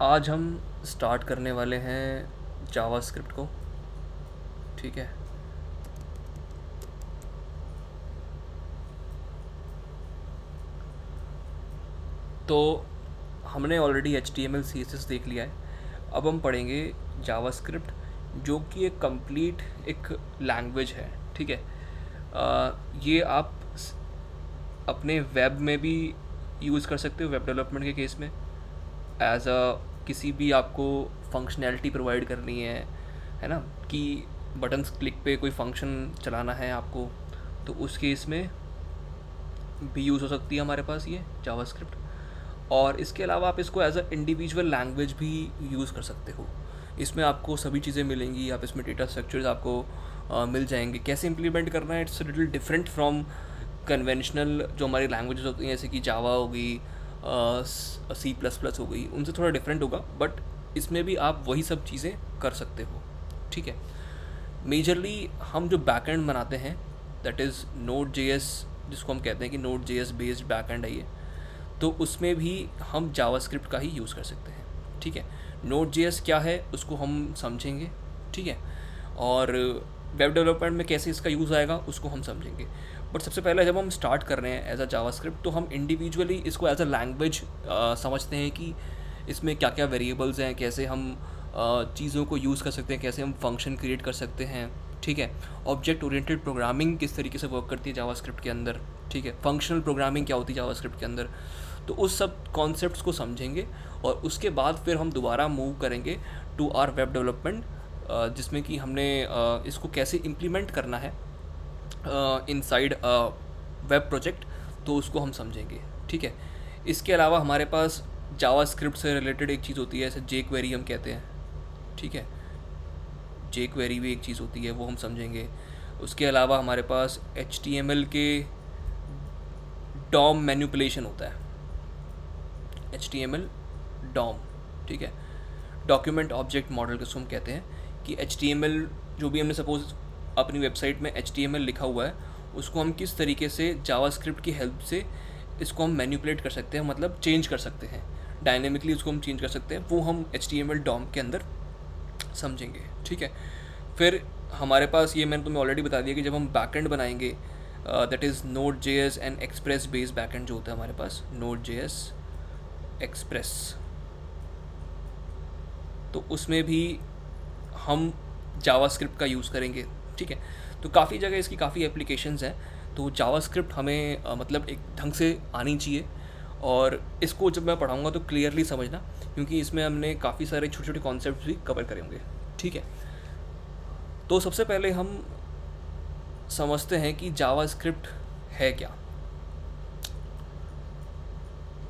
आज हम स्टार्ट करने वाले हैं जावास्क्रिप्ट को। ठीक है। तो हमने ऑलरेडी HTML CSS देख लिया है। अब हम पढ़ेंगे जावास्क्रिप्ट, जो कि एक कंप्लीट एक लैंग्वेज है। ठीक है। ये आप अपने वेब में भी यूज़ कर सकते हो, वेब डेवलपमेंट के केस में एज किसी भी आपको फंक्शनैलिटी प्रोवाइड करनी है ना, कि बटन्स क्लिक पे कोई फंक्शन चलाना है आपको, तो उस केस में भी यूज़ हो सकती है हमारे पास ये जावास्क्रिप्ट। और इसके अलावा आप इसको एज अ इंडिविजुअल लैंग्वेज भी यूज़ कर सकते हो। इसमें आपको सभी चीज़ें मिलेंगी, आप इसमें डेटा स्ट्रक्चर्स आपको मिल जाएंगे। कैसे इम्प्लीमेंट करना है, it's little different from conventional जो हमारी लैंग्वेजेस होती हैं, जैसे कि जावा हो गई, C++ हो गई, उनसे थोड़ा डिफरेंट होगा, बट इसमें भी आप वही सब चीज़ें कर सकते हो। ठीक है। मेजरली हम जो बैकएंड बनाते हैं, दैट इज़ नोड JS, जिसको हम कहते हैं कि नोड JS बेस्ड बैकएंड है ये, तो उसमें भी हम जावास्क्रिप्ट का ही यूज़ कर सकते हैं। ठीक है। नोड JS क्या है उसको हम समझेंगे। ठीक है। और वेब डेवलपमेंट में कैसे इसका यूज़ आएगा उसको हम समझेंगे। बट सबसे पहले जब हम स्टार्ट कर रहे हैं एज अ जावास्क्रिप्ट, तो हम इंडिविजुअली इसको एज अ लैंग्वेज समझते हैं कि इसमें क्या क्या वेरिएबल्स हैं, कैसे हम चीज़ों को यूज़ कर सकते हैं, कैसे हम फंक्शन क्रिएट कर सकते हैं। ठीक है। ऑब्जेक्ट ओरिएंटेड प्रोग्रामिंग किस तरीके से वर्क करती है जावास्क्रिप्ट के अंदर। ठीक है। फंक्शनल प्रोग्रामिंग क्या होती है जावास्क्रिप्ट के अंदर। तो उस सब कॉन्सेप्ट्स को समझेंगे और उसके बाद फिर हम दोबारा मूव करेंगे टू आर वेब डेवलपमेंट, जिसमें कि हमने इसको कैसे इम्प्लीमेंट करना है इनसाइड वेब प्रोजेक्ट, तो उसको हम समझेंगे। ठीक है। इसके अलावा हमारे पास जावास्क्रिप्ट से रिलेटेड एक चीज़ होती है, जैसे जे क्वेरी हम कहते हैं। ठीक है। जे क्वेरी भी एक चीज़ होती है, वो हम समझेंगे। उसके अलावा हमारे पास HTML के डॉम मैनिपुलेशन होता है, HTML डॉम। ठीक है। डॉक्यूमेंट ऑब्जेक्ट मॉडल जिसको हम कहते हैं, कि HTML जो भी हमने सपोज अपनी वेबसाइट में HTML लिखा हुआ है, उसको हम किस तरीके से जावास्क्रिप्ट की हेल्प से इसको हम मैनिपुलेट कर सकते हैं, मतलब चेंज कर सकते हैं, डायनेमिकली उसको हम चेंज कर सकते हैं, वो हम HTML डॉम के अंदर समझेंगे। ठीक है। फिर हमारे पास ये मैंने तुम्हें ऑलरेडी बता दिया कि जब हम बैकएंड बनाएंगे, that is node JS and express based backend जो होता है हमारे पास, नोड JS एक्सप्रेस, तो उसमें भी हम जावास्क्रिप्ट का यूज़ करेंगे। ठीक है। तो काफ़ी जगह इसकी काफ़ी एप्लीकेशंस हैं, तो जावास्क्रिप्ट हमें मतलब एक ढंग से आनी चाहिए। और इसको जब मैं पढ़ाऊँगा तो क्लियरली समझना, क्योंकि इसमें हमने काफ़ी सारे छोटे छोटे कॉन्सेप्ट भी कवर करेंगे। ठीक है। तो सबसे पहले हम समझते हैं कि जावास्क्रिप्ट है क्या।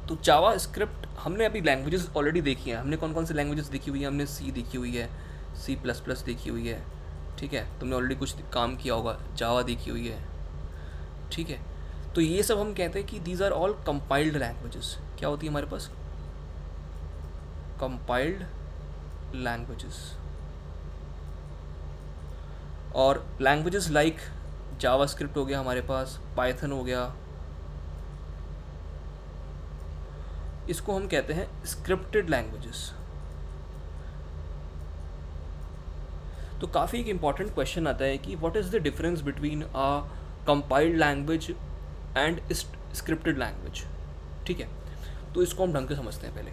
तो जावास्क्रिप्ट हमने अभी लैंग्वेजेस ऑलरेडी देखी हैं। हमने कौन कौन सी लैंग्वेजेस देखी हुई है, हमने C देखी हुई है, C++ देखी हुई है। ठीक है। तुमने ऑलरेडी कुछ काम किया होगा, जावा देखी हुई है। ठीक है। तो ये सब हम कहते हैं कि these are all compiled languages. क्या होती है हमारे पास, कंपाइल्ड लैंग्वेजेस। और लैंग्वेजेस लाइक जावास्क्रिप्ट हो गया हमारे पास, पाइथन हो गया, इसको हम कहते हैं स्क्रिप्टेड लैंग्वेजेस। तो काफ़ी एक इम्पॉर्टेंट क्वेश्चन आता है कि what is the difference between a compiled language and scripted language. ठीक है। तो इसको हम ढंग से समझते हैं पहले।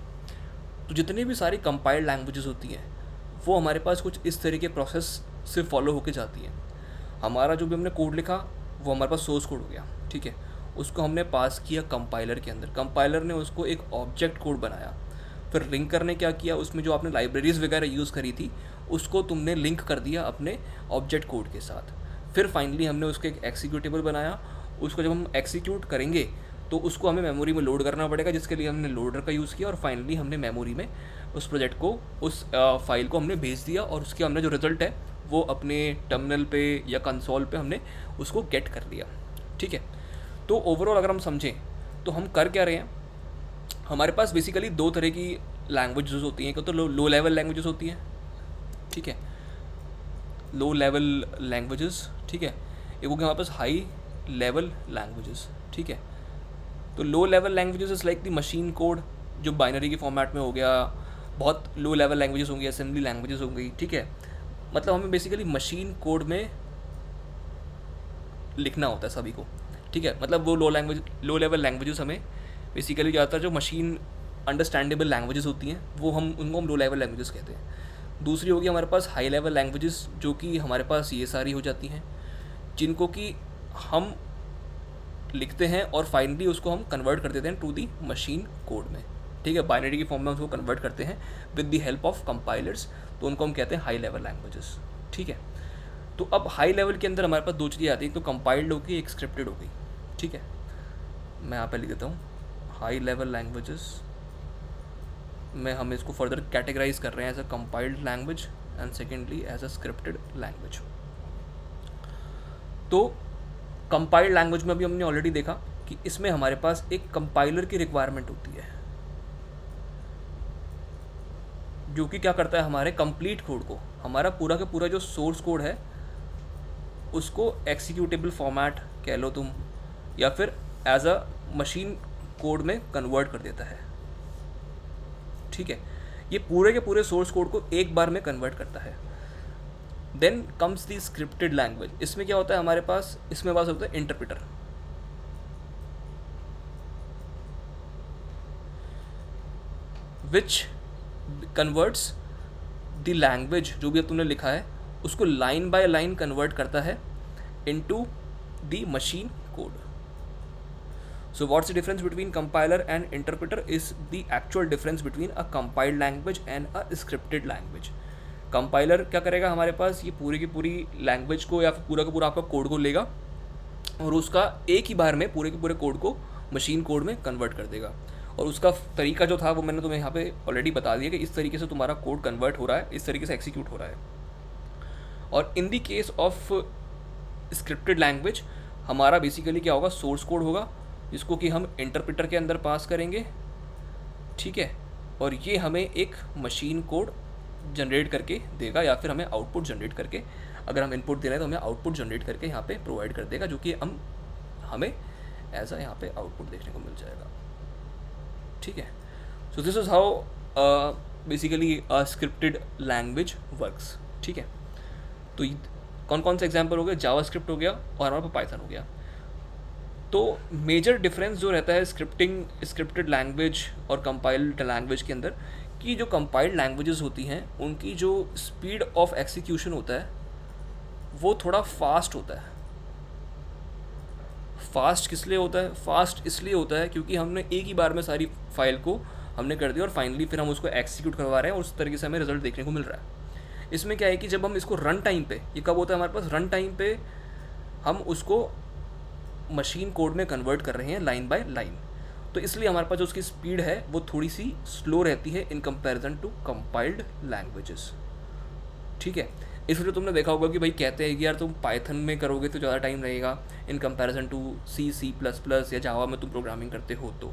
तो जितनी भी सारी कंपाइल्ड लैंग्वेजेस होती हैं, वो हमारे पास कुछ इस तरीके प्रोसेस से फॉलो होके जाती हैं। हमारा जो भी हमने कोड लिखा, वो हमारे पास सोर्स कोड हो गया। ठीक है। उसको हमने पास किया कंपाइलर के अंदर, कंपाइलर ने उसको एक ऑब्जेक्ट कोड बनाया। फिर लिंक करने क्या किया, उसमें जो आपने लाइब्रेरीज़ वगैरह यूज़ करी थी, उसको तुमने लिंक कर दिया अपने ऑब्जेक्ट कोड के साथ। फिर फाइनली हमने उसको एक एक्सिक्यूटेबल बनाया। उसको जब हम एक्सिक्यूट करेंगे तो उसको हमें मेमोरी में लोड करना पड़ेगा, जिसके लिए हमने लोडर का यूज़ किया। और फाइनली हमने मेमोरी में उस प्रोजेक्ट को, उस फाइल को हमने भेज दिया, और उसके हमने जो रिज़ल्ट है वो अपने टर्मिनल पे या कंसोल पे हमने उसको गेट कर लिया। ठीक है। तो ओवरऑल अगर हम समझें तो हम कर क्या रहे हैं, हमारे पास बेसिकली दो तरह की लैंग्वेजेस होती हैं। एक तो लो लेवल लैंग्वेजेस होती हैं। ठीक है। Low level languages. ठीक है। एक हो गया हमारे पास हाई लेवल लैंग्वेजेस। ठीक है। तो low level languages is like the machine code, जो बाइनरी के फॉर्मेट में हो गया, बहुत लो लेवल लैंग्वेजेस होंगी, असेंबली लैंग्वेजेस होंगी, ठीक है। मतलब हमें बेसिकली मशीन कोड में लिखना होता है सभी को, ठीक है। मतलब वो लो लेवल लैंग्वेजेस हमें बेसिकली ज़्यादातर जो मशीन अंडरस्टैंडेबल लैंग्वेजेस होती हैं वो हम उनको हम लो लेवल लैंग्वेजेस कहते हैं। दूसरी होगी हमारे पास हाई लेवल लैंग्वेजेस, जो कि हमारे पास ये सारी हो जाती हैं, जिनको कि हम लिखते हैं और फाइनली उसको हम कन्वर्ट कर देते हैं टू दी मशीन कोड में, ठीक है। बाइनरी की फॉर्म में उसको कन्वर्ट करते हैं with the help of compilers, तो उनको हम कहते हैं हाई लेवल लैंग्वेजेस, ठीक है। तो अब हाई लेवल के अंदर हमारे पास दो चीज़ें आती हैं, एक तो कंपाइल्ड होगी, एक स्क्रिप्टेड होगी, ठीक है। मैं यहाँ पे लिख देता हूँ हाई लेवल लैंग्वेजेस में हम इसको फर्दर कैटेगराइज कर रहे हैं as a compiled language and secondly as a scripted language. तो कंपाइल्ड लैंग्वेज में अभी हमने ऑलरेडी देखा कि इसमें हमारे पास एक कंपाइलर की रिक्वायरमेंट होती है, जो कि क्या करता है, हमारे कंप्लीट कोड को, हमारा पूरा का पूरा जो सोर्स कोड है उसको एक्सिक्यूटेबल फॉर्मेट कह लो तुम, या फिर एज अ मशीन कोड में कन्वर्ट कर देता है, ठीक है। ये पूरे के पूरे सोर्स कोड को एक बार में कन्वर्ट करता है। Then comes the scripted language. इसमें क्या होता है हमारे पास, इसमें पास होता है interpreter, which converts the language, जो भी अब तुमने लिखा है उसको लाइन बाय लाइन कन्वर्ट करता है into the machine code. So what's the difference between compiler and interpreter is the actual difference between a compiled language and a scripted language. Compiler क्या करेगा, हमारे पास ये पूरी की पूरी लैंग्वेज को या फिर पूरा का पूरा आपका कोड को लेगा और उसका एक ही बार में पूरे के पूरे कोड को मशीन कोड में कन्वर्ट कर देगा। और उसका तरीका जो था वो मैंने तुम्हें यहाँ पे ऑलरेडी बता दिया कि इस तरीके से तुम्हारा कोड कन्वर्ट हो रहा है, इस तरीके से एग्जीक्यूट हो रहा है। और इन the case of scripted language हमारा बेसिकली क्या होगा, सोर्स कोड होगा जिसको कि हम इंटरप्रेटर के अंदर पास करेंगे, ठीक है। और ये हमें एक मशीन कोड जनरेट करके देगा, या फिर हमें आउटपुट जनरेट करके, अगर हम इनपुट दे रहे हैं तो हमें आउटपुट जनरेट करके यहाँ पे प्रोवाइड कर देगा, जो कि हमें एज अ यहाँ पे आउटपुट देखने को मिल जाएगा, ठीक है। So this is how basically a scripted language works, ठीक है। तो कौन कौन से एग्जाम्पल हो गए, जावास्क्रिप्ट हो गया और हमारे पास पाइथन हो गया। तो मेजर डिफरेंस जो रहता है स्क्रिप्टेड लैंग्वेज और कंपाइल्ड लैंग्वेज के अंदर, कि जो कंपाइल्ड लैंग्वेजेस होती हैं उनकी जो स्पीड ऑफ एग्जीक्यूशन होता है वो थोड़ा फास्ट होता है। फास्ट किस लिए होता है, फास्ट इसलिए होता है क्योंकि हमने एक ही बार में सारी फाइल को हमने कर दिया और फाइनली फिर हम उसको एक्सिक्यूट करवा रहे हैं और उस तरीके से हमें रिजल्ट देखने को मिल रहा है। इसमें क्या है कि जब हम इसको रन टाइम पे, ये कब होता है हमारे पास, रन टाइम पे हम उसको मशीन कोड में कन्वर्ट कर रहे हैं लाइन बाय लाइन, तो इसलिए हमारे पास जो उसकी स्पीड है वो थोड़ी सी स्लो रहती है in comparison to compiled languages, ठीक है। इसलिए तुमने देखा होगा कि भाई कहते हैं कि यार तुम पाइथन में करोगे तो ज़्यादा टाइम लगेगा इन कंपैरिजन टू C++ या जावा में तुम प्रोग्रामिंग करते हो तो,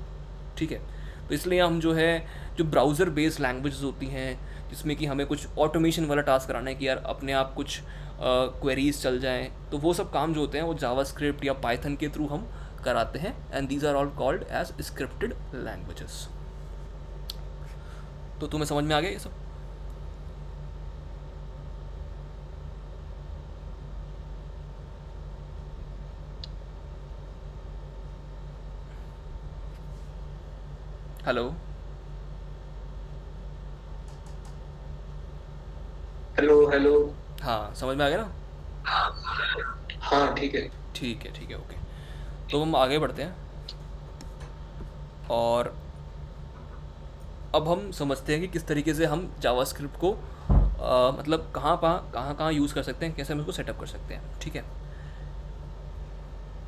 ठीक है। तो इसलिए हम जो है जो ब्राउज़र बेस्ड लैंग्वेजेस होती हैं जिसमें कि हमें कुछ ऑटोमेशन वाला टास्क कराना है कि यार अपने आप कुछ क्वेरीज चल जाएँ, तो वो सब काम जो होते हैं वो जावास्क्रिप्ट या पाइथन के थ्रू हम कराते हैं, and these are all called as scripted languages. तो तुम्हें समझ में आ गया ये सब? Hello hello hello. हाँ, समझ में आ गया ना? हाँ ठीक है। ठीक है, ओके। तो हम आगे बढ़ते हैं और अब हम समझते हैं कि किस तरीके से हम जावास्क्रिप्ट को मतलब कहाँ यूज़ कर सकते हैं, कैसे हम इसको सेटअप कर सकते हैं, ठीक है।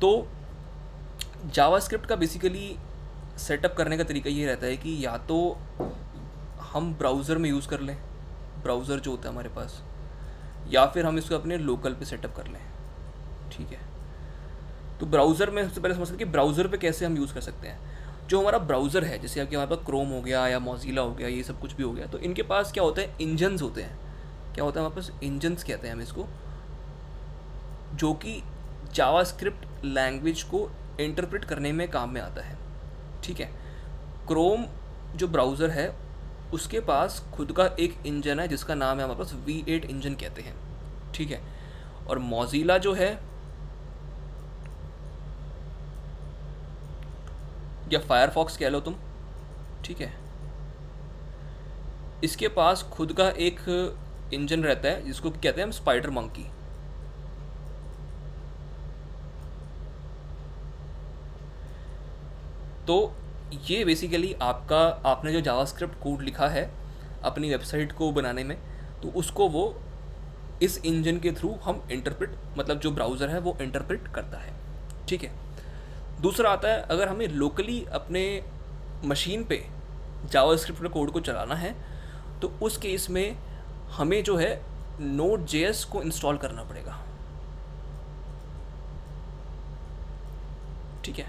तो जावास्क्रिप्ट का बेसिकली सेटअप करने का तरीका ये रहता है कि या तो हम ब्राउज़र में यूज़ कर लें, ब्राउज़र जो होता है हमारे पास, या फिर हम इसको अपने लोकल पे सेटअप कर लें, ठीक है। तो ब्राउज़र में सबसे पहले समझते हैं कि ब्राउज़र पे कैसे हम यूज़ कर सकते हैं। जो हमारा ब्राउज़र है, जैसे कि हमारे पास क्रोम हो गया या मोज़िला हो गया, ये सब कुछ भी हो गया, तो इनके पास क्या होता है, इंजन्स होते हैं। क्या होता है हमारे पास, इंजन्स कहते हैं हम इसको, जो कि जावास्क्रिप्ट लैंग्वेज को इंटरप्रेट करने में काम में आता है, ठीक है। क्रोम जो ब्राउज़र है उसके पास खुद का एक इंजन है जिसका नाम है हमारे पास V8 इंजन कहते हैं, ठीक है। और मोज़िला जो है, या फायरफॉक्स कह लो तुम, ठीक है, इसके पास खुद का एक इंजन रहता है जिसको कहते हैं हम स्पाइडर मंकी। तो ये बेसिकली आपका, आपने जो जावास्क्रिप्ट कोड लिखा है अपनी वेबसाइट को बनाने में, तो उसको वो इस इंजन के थ्रू हम इंटरप्रेट, मतलब जो ब्राउज़र है वो इंटरप्रेट करता है, ठीक है। दूसरा आता है, अगर हमें लोकली अपने मशीन पे जावास्क्रिप्ट के कोड को चलाना है तो उस केस में हमें जो है Node.js को इंस्टॉल करना पड़ेगा, ठीक है।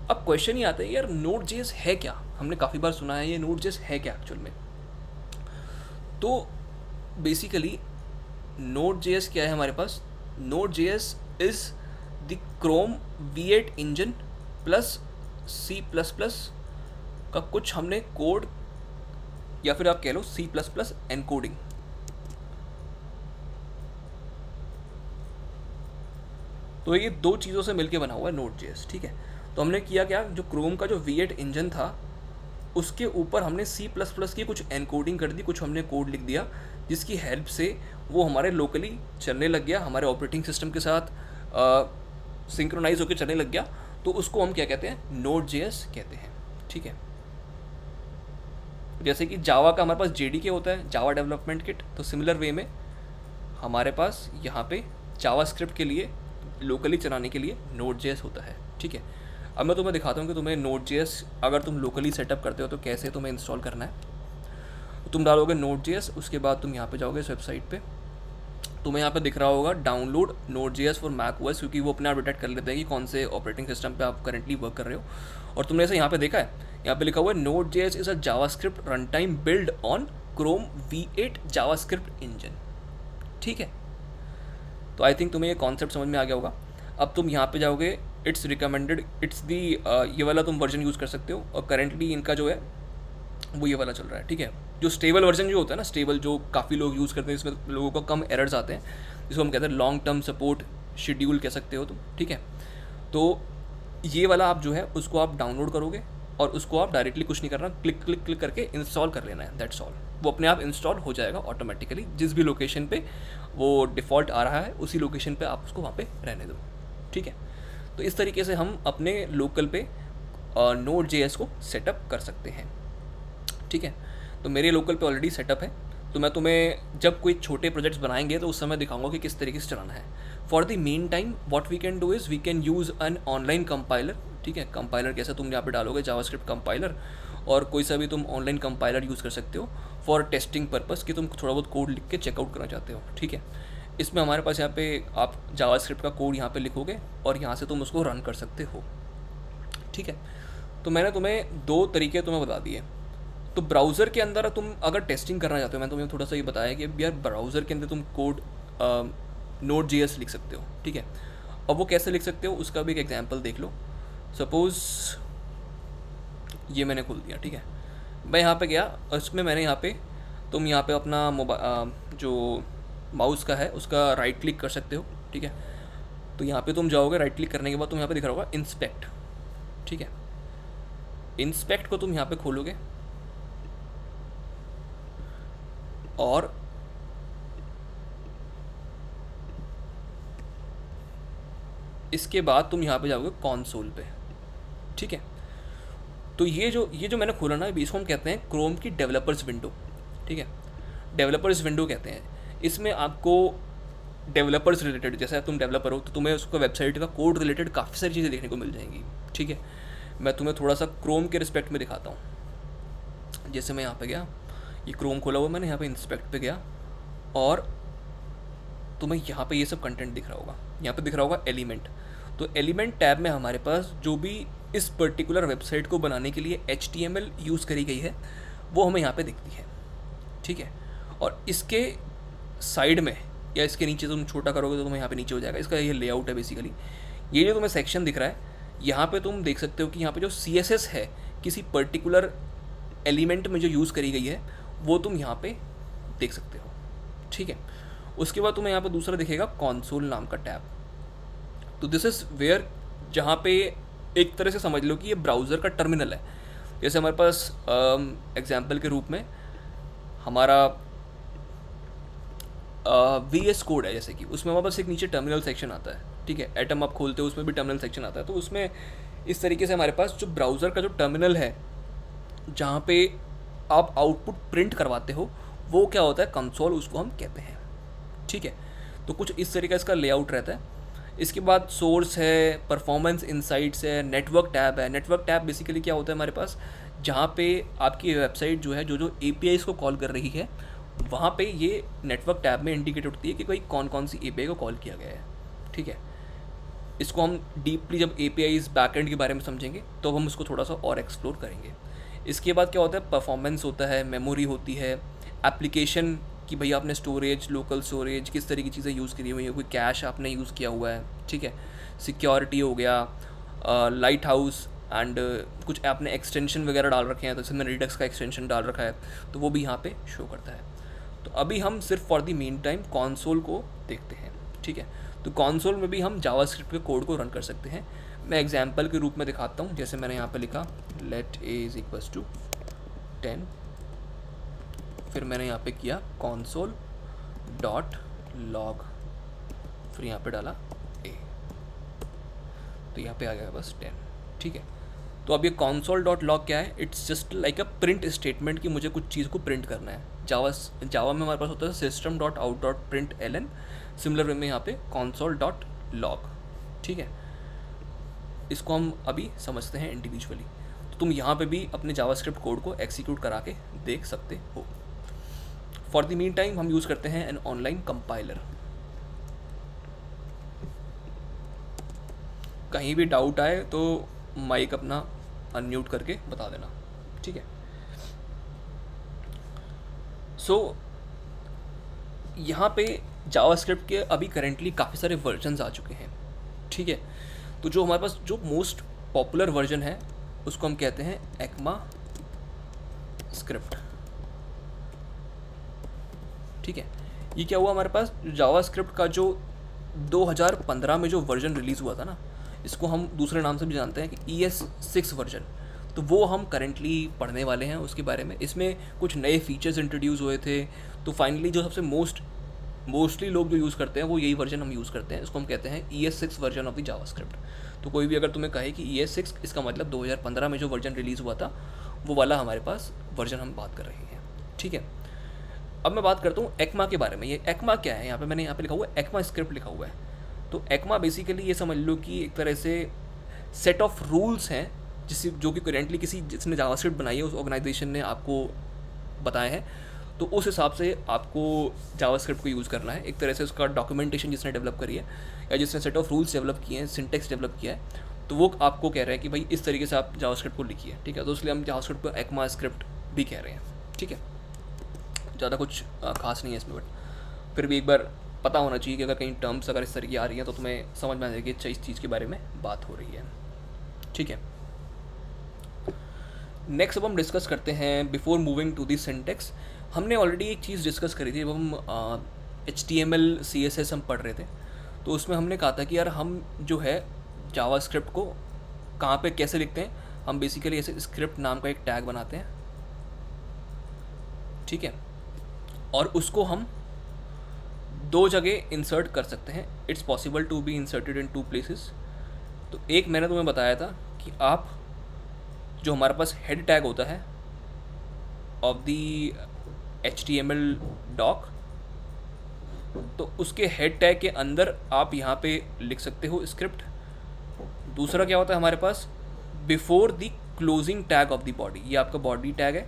अब क्वेश्चन ये आता है यार Node.js है क्या, हमने काफ़ी बार सुना है ये Node.js है क्या एक्चुअल में। तो बेसिकली Node.js क्या है हमारे पास, Node.js is the Chrome V8 engine plus C++ का कुछ हमने कोड, या फिर आप कह लो C++ एनकोडिंग। तो ये दो चीज़ों से मिलके बना हुआ है Node.js, ठीक है। तो हमने किया क्या, जो क्रोम का जो V8 इंजन था उसके ऊपर हमने C++ की कुछ एनकोडिंग कर दी, कुछ हमने कोड लिख दिया जिसकी हेल्प से वो हमारे लोकली चलने लग गया, हमारे ऑपरेटिंग सिस्टम के साथ सिंक्रोनाइज होकर चलने लग गया। तो उसको हम क्या कहते हैं, Node.js कहते हैं, ठीक है। जैसे कि जावा का हमारे पास JDK होता है, जावा डेवलपमेंट किट, तो सिमिलर वे में हमारे पास यहाँ पे जावास्क्रिप्ट के लिए लोकली चलाने के लिए Node.js होता है, ठीक है। अब मैं तुम्हें दिखाता हूँ कि तुम्हें Node.js अगर तुम लोकली सेटअप करते हो तो कैसे तुम्हें इंस्टॉल करना है। तुम डालोगे Node.js, उसके बाद तुम यहाँ पे जाओगे इस वेबसाइट पे, तुम्हें यहाँ पे दिख रहा होगा डाउनलोड Node.js फॉर macOS, क्योंकि वो अपने आप डिटेक्ट कर लेते हैं कि कौन से ऑपरेटिंग सिस्टम पे आप करेंटली वर्क कर रहे हो। और तुमने ऐसे यहाँ पे देखा है, यहाँ पे लिखा हुआ है Node.js is a JavaScript run time build on Chrome V8 JavaScript engine, ठीक है। तो आई थिंक तुम्हें ये कॉन्सेप्ट समझ में आ गया होगा। अब तुम यहाँ पे जाओगे, इट्स रिकमेंडेड, इट्स दी, ये वाला तुम वर्जन यूज़ कर सकते हो, और करेंटली इनका जो है वो ये वाला चल रहा है, ठीक है। जो स्टेबल वर्जन जो होता है ना, स्टेबल जो काफ़ी लोग यूज़ करते हैं, इसमें लोगों को कम एरर्स आते हैं, जिसको हम कहते हैं लॉन्ग टर्म सपोर्ट शेड्यूल कह सकते हो तुम, ठीक है। तो ये वाला आप जो है उसको आप डाउनलोड करोगे और उसको आप डायरेक्टली कुछ नहीं करना, क्लिक क्लिक क्लिक करके इंस्टॉल कर लेना है, दैट्स ऑल। वो अपने आप इंस्टॉल हो जाएगा ऑटोमेटिकली, जिस भी लोकेशन पे वो डिफ़ॉल्ट आ रहा है उसी लोकेशन पे आप उसको वहाँ पे रहने दो, ठीक है। तो इस तरीके से हम अपने लोकल पे Node.js को सेटअप कर सकते हैं, ठीक है। तो मेरे लोकल पे ऑलरेडी सेटअप है, तो मैं तुम्हें जब कोई छोटे प्रोजेक्ट्स बनाएंगे तो उस समय दिखाऊंगा कि किस तरीके से चलाना है। For the meantime what we can do is we can use an online compiler, ठीक है। कंपाइलर कैसे, तुम यहाँ पे डालोगे जावास्क्रिप्ट कंपाइलर, और कोई सा भी तुम ऑनलाइन कंपाइलर यूज़ कर सकते हो फॉर टेस्टिंग पर्पस, कि तुम थोड़ा बहुत कोड लिख के चेकआउट करना चाहते हो, ठीक है। इसमें हमारे पास यहाँ पे आप जावास्क्रिप्ट का कोड यहाँ पे लिखोगे और यहाँ से तुम उसको रन कर सकते हो, ठीक है। तो मैंने तुम्हें दो तरीके तुम्हें बता दिए। तो ब्राउज़र के अंदर तुम अगर टेस्टिंग करना चाहते हो, मैंने तुम्हें थोड़ा सा ये बताया कि यार ब्राउज़र के अंदर तुम कोड Node.js लिख सकते हो, ठीक है। अब वो कैसे लिख सकते हो उसका भी एक एग्जांपल देख लो। सपोज़ ये मैंने खोल दिया, ठीक है। मैं यहाँ पे गया और इसमें मैंने यहाँ पे, तुम यहाँ पे अपना मोबाइल जो माउस का है उसका राइट क्लिक कर सकते हो, ठीक है। तो यहाँ पे तुम जाओगे, राइट क्लिक करने के बाद तुम यहाँ पे दिख रहा होगा इंस्पेक्ट, ठीक है। इंस्पेक्ट को तुम यहाँ पे खोलोगे और इसके बाद तुम यहाँ पे जाओगे कंसोल पे, ठीक है। तो ये जो मैंने खोला ना, इसको हम कहते हैं क्रोम की डेवलपर्स विंडो, ठीक है। डेवलपर्स विंडो कहते हैं। इसमें आपको डेवलपर्स रिलेटेड, जैसे तुम डेवलपर हो तो तुम्हें उसका वेबसाइट का कोड रिलेटेड काफ़ी सारी चीज़ें देखने को मिल जाएंगी, ठीक है। मैं तुम्हें थोड़ा सा क्रोम के रिस्पेक्ट में दिखाता हूँ। जैसे मैं यहाँ पे गया, ये क्रोम खोला हुआ मैंने, यहाँ पे इंस्पेक्ट पे गया और तुम्हें यहाँ पे ये सब कंटेंट दिख रहा होगा, यहाँ पे दिख रहा होगा एलिमेंट। तो एलिमेंट टैब में हमारे पास जो भी इस पर्टिकुलर वेबसाइट को बनाने के लिए HTML यूज़ करी गई है वो हमें यहाँ पे दिखती है, ठीक है। और इसके साइड में या इसके नीचे तुम छोटा करोगे तो तुम्हें यहाँ पे नीचे हो जाएगा, इसका ये लेआउट है बेसिकली। ये जो तुम्हें सेक्शन दिख रहा है यहाँ पे तुम देख सकते हो कि यहाँ पे जो CSS है किसी पर्टिकुलर एलिमेंट में जो यूज़ करी गई है वो तुम यहाँ पे देख सकते हो, ठीक है। उसके बाद तुम्हें यहाँ पे दूसरा दिखेगा कंसोल नाम का टैब। तो दिस इज़ वेयर, जहाँ पे एक तरह से समझ लो कि ये ब्राउज़र का टर्मिनल है। जैसे हमारे पास एग्जाम्पल के रूप में हमारा VS कोड है, जैसे कि उसमें हमारे पास एक नीचे टर्मिनल सेक्शन आता है, ठीक है। एटम आप खोलते हो उसमें भी टर्मिनल सेक्शन आता है। तो उसमें इस तरीके से हमारे पास जो ब्राउज़र का जो टर्मिनल है, जहाँ पे आप आउटपुट प्रिंट करवाते हो, वो क्या होता है, कंसोल उसको हम कहते हैं, ठीक है। तो कुछ इस तरीके का इसका लेआउट रहता है। इसके बाद सोर्स है, परफॉर्मेंस इनसाइट्स है, नेटवर्क टैब है। नेटवर्क टैब बेसिकली क्या होता है हमारे पास, जहाँ पे आपकी वेबसाइट जो है जो जो APIs को कॉल कर रही है, वहाँ पे ये नेटवर्क टैब में इंडिकेट होती है कि भाई कौन कौन सी API को कॉल किया गया है, ठीक है। इसको हम डीपली जब APIs बैकएंड के बारे में समझेंगे तो हम उसको थोड़ा सा और एक्सप्लोर करेंगे। इसके बाद क्या होता है, परफॉर्मेंस होता है, मेमोरी होती है, एप्लीकेशन कि भाई आपने स्टोरेज, लोकल स्टोरेज, किस तरह की चीज़ें यूज़ करी हुई है, कोई कैश आपने यूज़ किया हुआ है, ठीक है। सिक्योरिटी हो गया, लाइट हाउस, एंड कुछ आपने एक्सटेंशन वगैरह डाल रखे हैं, तो जैसे मैंने रिडक्स का एक्सटेंशन डाल रखा है तो वो भी यहाँ पे शो करता है। तो अभी हम सिर्फ for the mean time console को देखते हैं, ठीक है। तो कॉन्सोल में भी हम जावास्क्रिप्ट के कोड को रन कर सकते हैं। मैं एग्जांपल के रूप में दिखाता हूँ। जैसे मैंने यहाँ पे लिखा let a is equals to 10, फिर मैंने यहाँ पे किया console डॉट लॉग, फिर यहाँ पे डाला a, तो यहाँ पे आ गया बस 10, ठीक है। तो अब ये console डॉट लॉग क्या है, it's just like a print statement कि मुझे कुछ चीज़ को प्रिंट करना है। जावा में हमारे पास होता है system dot out dot print ln, similar way में यहाँ पे console डॉट लॉग, ठीक है। इसको हम अभी समझते हैं इंडिविजुअली। तो तुम यहाँ पे भी अपने जावास्क्रिप्ट कोड को एग्जीक्यूट करा के देख सकते हो। फॉर द मीन टाइम हम यूज़ करते हैं एन ऑनलाइन कंपाइलर। कहीं भी डाउट आए तो माइक अपना अनम्यूट करके बता देना, ठीक है। सो यहाँ पे जावास्क्रिप्ट के अभी करेंटली काफ़ी सारे वर्जन्स आ चुके हैं, ठीक है। तो जो हमारे पास जो मोस्ट पॉपुलर वर्जन है उसको हम कहते हैं एक्मा स्क्रिप्ट, ठीक है। ये क्या हुआ, हमारे पास जावास्क्रिप्ट का जो 2015 में जो वर्जन रिलीज़ हुआ था ना, इसको हम दूसरे नाम से भी जानते हैं कि ES6 वर्जन। तो वो हम करेंटली पढ़ने वाले हैं उसके बारे में। इसमें कुछ नए फीचर्स इंट्रोड्यूस हुए थे। तो फाइनली जो सबसे मोस्टली लोग जो यूज़ करते हैं वो यही वर्जन हम यूज़ करते हैं। इसको हम कहते हैं ES6 version of the JavaScript. तो कोई भी अगर तुम्हें कहे कि ES6, इसका मतलब 2015 में जो वर्जन रिलीज़ हुआ था वो वाला हमारे पास वर्जन हम बात कर रहे हैं, ठीक है। अब मैं बात करता हूँ एक्मा के बारे में। ये एक्मा क्या है, मैंने यहाँ पे लिखा हुआ है एक्मा स्क्रिप्ट लिखा हुआ है। तो एक्मा बेसिकली ये समझ लो कि एक तरह से सेट ऑफ रूल्स हैं जो कि करेंटली जिसने जावास्क्रिप्ट बनाई है उस ऑर्गेनाइजेशन ने आपको बताए हैं। तो उस हिसाब से आपको जावास्क्रिप्ट को यूज़ करना है। एक तरह से उसका डॉक्यूमेंटेशन जिसने डेवलप करी है या जिसने सेट ऑफ रूल्स डेवलप किए हैं, सिंटेक्स डेवलप किया है, तो वो आपको कह रहे हैं कि भाई इस तरीके से आप जावास्क्रिप्ट को लिखिए, ठीक है। तो इसलिए हम जावास्क्रिप्ट को एक्मा स्क्रिप्ट भी कह रहे हैं, ठीक है। ज़्यादा कुछ खास नहीं है इसमें, बट फिर भी एक बार पता होना चाहिए कि अगर कहीं टर्म्स अगर इस तरह की आ रही हैं तो तुम्हें समझ में आ जाएगी कि इस चीज़ के बारे में बात हो रही है, ठीक है। नेक्स्ट अब हम डिस्कस करते हैं before moving to the syntax. हमने ऑलरेडी एक चीज़ डिस्कस करी थी जब हम HTML CSS हम पढ़ रहे थे। तो उसमें हमने कहा था कि यार हम जो है जावास्क्रिप्ट को कहाँ पे कैसे लिखते हैं। हम बेसिकली ऐसे स्क्रिप्ट नाम का एक टैग बनाते हैं, ठीक है, और उसको हम दो जगह इंसर्ट कर सकते हैं। It's possible to be inserted in 2 places. तो एक मैंने तुम्हें बताया था कि आप जो हमारे पास हेड टैग होता है ऑफ दी HTML डॉक, तो उसके हेड टैग के अंदर आप यहाँ पे लिख सकते हो स्क्रिप्ट। दूसरा क्या होता है हमारे पास, before the closing tag of the body. ये आपका बॉडी टैग है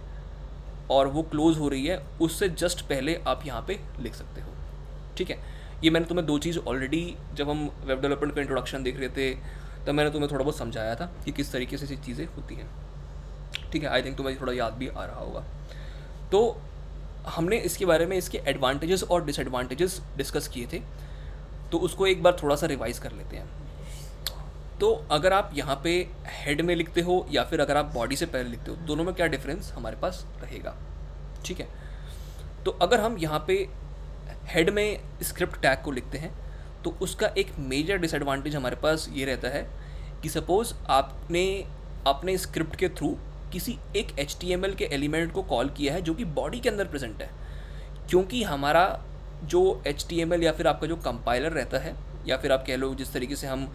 और वो क्लोज हो रही है, उससे जस्ट पहले आप यहाँ पे लिख सकते हो, ठीक है। ये मैंने तुम्हें 2 चीज़ ऑलरेडी जब हम वेब डेवलपमेंट का इंट्रोडक्शन देख रहे थे तब मैंने तुम्हें थोड़ा बहुत समझाया था कि किस तरीके से चीज़ें होती हैं, ठीक है। आई थिंक तुम्हें थोड़ा याद भी आ रहा होगा। तो हमने इसके बारे में इसके एडवांटेजेस और डिसएडवांटेजेस डिस्कस किए थे, तो उसको एक बार थोड़ा सा रिवाइज़ कर लेते हैं। तो अगर आप यहाँ पे हेड में लिखते हो या फिर अगर आप बॉडी से पहले लिखते हो, दोनों में क्या डिफरेंस हमारे पास रहेगा, ठीक है। तो अगर हम यहाँ पे हेड में स्क्रिप्ट टैग को लिखते हैं तो उसका एक मेजर डिसएडवांटेज हमारे पास ये रहता है कि सपोज़ आपने अपने स्क्रिप्ट के थ्रू किसी एक HTML के एलिमेंट को कॉल किया है जो कि बॉडी के अंदर प्रेजेंट है, क्योंकि हमारा जो HTML या फिर आपका जो कंपाइलर रहता है, या फिर आप कह लो जिस तरीके से हम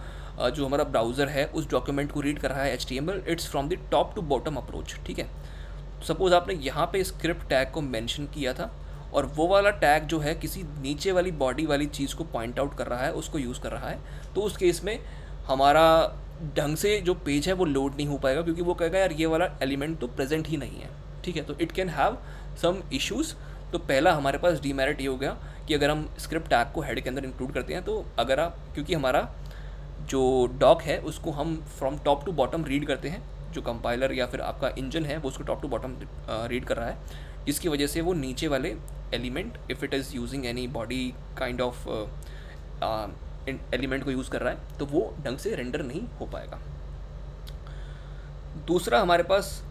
जो हमारा ब्राउज़र है उस डॉक्यूमेंट को रीड कर रहा है HTML, it's from the top to bottom approach, ठीक है। सपोज़ आपने यहाँ पे स्क्रिप्ट टैग को मेंशन किया था और वो वाला टैग जो है किसी नीचे वाली बॉडी वाली चीज़ को पॉइंट आउट कर रहा है, उसको यूज़ कर रहा है, तो उस केस में हमारा ढंग से जो पेज है वो लोड नहीं हो पाएगा, क्योंकि वो कहेगा यार ये वाला एलिमेंट तो प्रेजेंट ही नहीं है, ठीक है। तो it can have some issues. तो पहला हमारे पास डीमेरिट ये हो गया कि अगर हम स्क्रिप्ट टैग को हेड के अंदर इंक्लूड करते हैं तो अगर आप, क्योंकि हमारा जो डॉक है उसको हम from top to bottom read करते हैं, जो कंपाइलर या फिर आपका इंजन है वो उसको टॉप टू बॉटम रीड कर रहा है, जिसकी वजह से वो नीचे वाले element, if it is using any body kind of element को यूज़ कर रहा है, तो वो ढंग से रेंडर नहीं हो पाएगा। दूसरा हमारे पास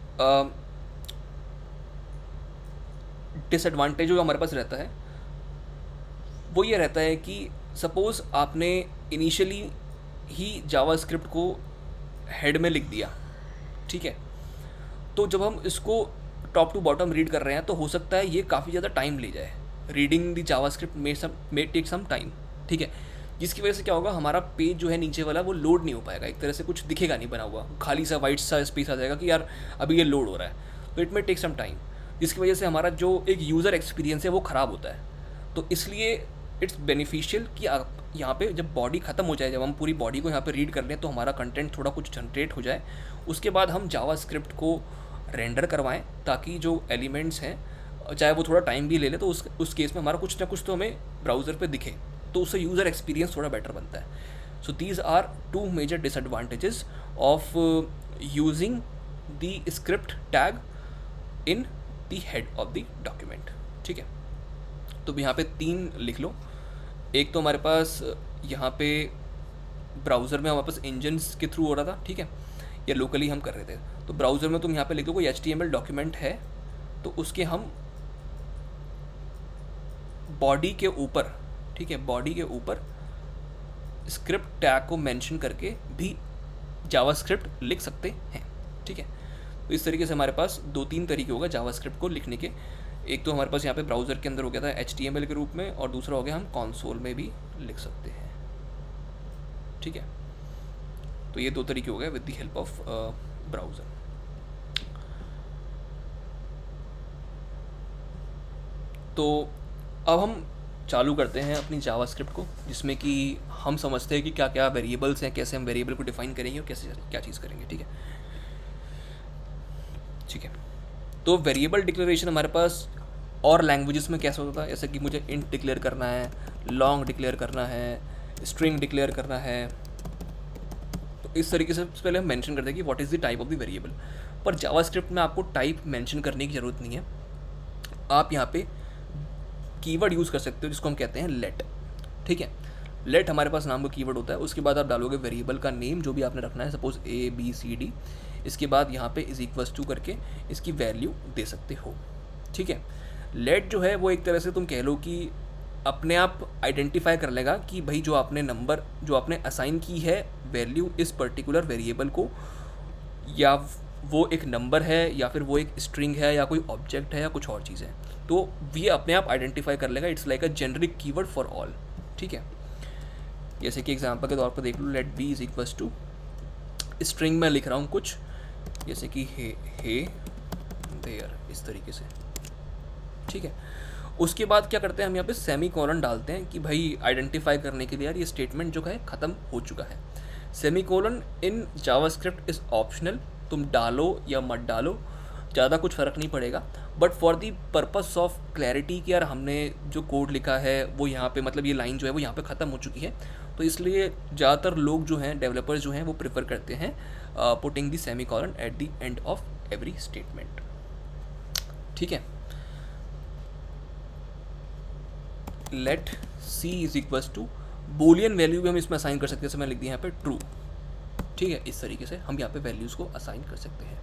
डिसएडवांटेज जो हमारे पास रहता है वो ये रहता है कि सपोज़ आपने इनिशियली ही जावास्क्रिप्ट को हेड में लिख दिया, ठीक है, तो जब हम इसको टॉप टू बॉटम रीड कर रहे हैं तो हो सकता है ये काफ़ी ज़्यादा टाइम ले जाए, reading the JavaScript may take some time, ठीक है, जिसकी वजह से क्या होगा, हमारा पेज जो है नीचे वाला वो लोड नहीं हो पाएगा, एक तरह से कुछ दिखेगा नहीं बना हुआ, खाली सा वाइट सा स्पेस आ जाएगा कि यार अभी ये लोड हो रहा है, तो it may take some time, जिसकी वजह से हमारा जो एक यूज़र एक्सपीरियंस है वो ख़राब होता है। तो इसलिए इट्स बेनिफिशियल कि आप यहाँ पे जब बॉडी ख़त्म हो जाए, जब हम पूरी बॉडी को यहाँ पे रीड कर लें तो हमारा कंटेंट थोड़ा कुछ जनरेट हो जाए, उसके बाद हम जावास्क्रिप्ट को रेंडर करवाएं ताकि जो एलिमेंट्स हैं, चाहे वो थोड़ा टाइम भी ले ले, तो उस केस में हमारा कुछ ना कुछ तो हमें ब्राउज़र पे दिखे, तो उससे यूज़र एक्सपीरियंस थोड़ा बेटर बनता है। So these are two major disadvantages of using the script tag in the head of the document, ठीक है। तो यहाँ पे 3 लिख लो। एक तो हमारे पास यहाँ पे ब्राउज़र में हमारे पास इंजन्स के थ्रू हो रहा था, ठीक है, या लोकली हम कर रहे थे, तो ब्राउज़र में तुम यहाँ पे लिख दो कोई HTML डॉक्यूमेंट है तो उसके हम बॉडी के ऊपर, ठीक है, बॉडी के ऊपर स्क्रिप्ट टैग को मेंशन करके भी जावास्क्रिप्ट लिख सकते हैं, ठीक है। तो इस तरीके से हमारे पास 2-3 तरीके होगा जावास्क्रिप्ट को लिखने के। एक तो हमारे पास यहाँ पे ब्राउज़र के अंदर हो गया था HTML के रूप में, और दूसरा हो गया हम कंसोल में भी लिख सकते हैं, ठीक है। तो ये 2 तरीके हो गए with the help of browser. तो अब हम चालू करते हैं अपनी जावास्क्रिप्ट को, जिसमें कि हम समझते हैं कि क्या क्या वेरिएबल्स हैं, कैसे हम वेरिएबल को डिफाइन करेंगे और कैसे क्या चीज़ करेंगे, ठीक है। ठीक है, तो वेरिएबल डिक्लेरेशन हमारे पास और लैंग्वेजेस में कैसा होता है, जैसे कि मुझे इंट डिक्लेयर करना है, लॉन्ग डिक्लेयर करना है, स्ट्रिंग डिक्लेयर करना है, तो इस तरीके से पहले हम मेंशन करते हैं कि what is the type of the variable. पर जावास्क्रिप्ट में आपको टाइप मेंशन करने की ज़रूरत नहीं है, आप यहाँ पे कीवर्ड यूज़ कर सकते हो जिसको हम कहते हैं लेट, ठीक है। लेट हमारे पास नाम का कीवर्ड होता है, उसके बाद आप डालोगे वेरिएबल का नेम जो भी आपने रखना है, सपोज ABCD, इसके बाद यहाँ पे इज इक्वल्स टू करके इसकी वैल्यू दे सकते हो, ठीक है। लेट जो है वो एक तरह से तुम कह लो कि अपने आप आइडेंटिफाई कर लेगा कि भाई जो आपने नंबर जो आपने असाइन की है वैल्यू इस पर्टिकुलर वेरिएबल को, या वो एक नंबर है या फिर वो एक स्ट्रिंग है या कोई ऑब्जेक्ट है या कुछ और चीज़ है, तो ये अपने आप आइडेंटिफाई कर लेगा। It's like a generic keyword for all, ठीक है। जैसे कि एग्जांपल के तौर पर देख लो, let b is equals to string में लिख रहा हूँ कुछ, जैसे कि हे देयर, इस तरीके से, ठीक है। उसके बाद क्या करते हैं हम यहाँ पे सेमी कोलन डालते हैं कि भाई आइडेंटिफाई करने के लिए यार ये स्टेटमेंट जो है ख़त्म हो चुका है। Semi colon in JavaScript is optional, तुम डालो या मत डालो, ज़्यादा कुछ फ़र्क नहीं पड़ेगा, but for the purpose of clarity कि यार हमने जो कोड लिखा है वो यहाँ पे, मतलब ये लाइन जो है वो यहाँ पे ख़त्म हो चुकी है, तो इसलिए ज़्यादातर लोग जो हैं, डेवलपर्स जो हैं, वो प्रेफर करते हैं putting the semicolon at the end of every statement, ठीक है। Let c is equals to, Boolean value भी हम इसमें असाइन कर सकते हैं, जैसे मैं लिख दिया यहाँ पे ट्रू, ठीक है, इस तरीके से हम यहाँ पे वैल्यूज़ को असाइन कर सकते हैं।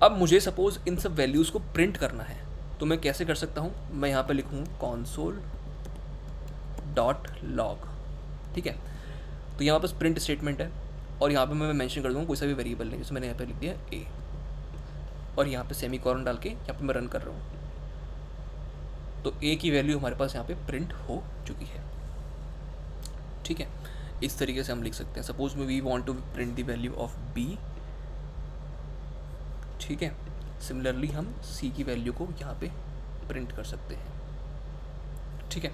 अब मुझे सपोज़ इन सब वैल्यूज़ को प्रिंट करना है, तो मैं कैसे कर सकता हूँ? मैं यहाँ पे लिखूँ console डॉट लॉग, ठीक है। तो यहाँ पर प्रिंट स्टेटमेंट है और यहाँ पे मैं मेंशन कर दूँगा कोई सा भी वेरिएबल नहीं, जैसे मैंने यहाँ पे लिख दिया a, और यहाँ पे सेमी कॉलन डाल के यहाँ पे मैं रन कर रहा हूँ, तो a की वैल्यू हमारे पास यहाँ पे प्रिंट हो चुकी है, ठीक है। इस तरीके से हम लिख सकते हैं। सपोज में we want to print the value of b, ठीक है। सिमिलरली हम c की वैल्यू को यहाँ पे प्रिंट कर सकते हैं, ठीक है।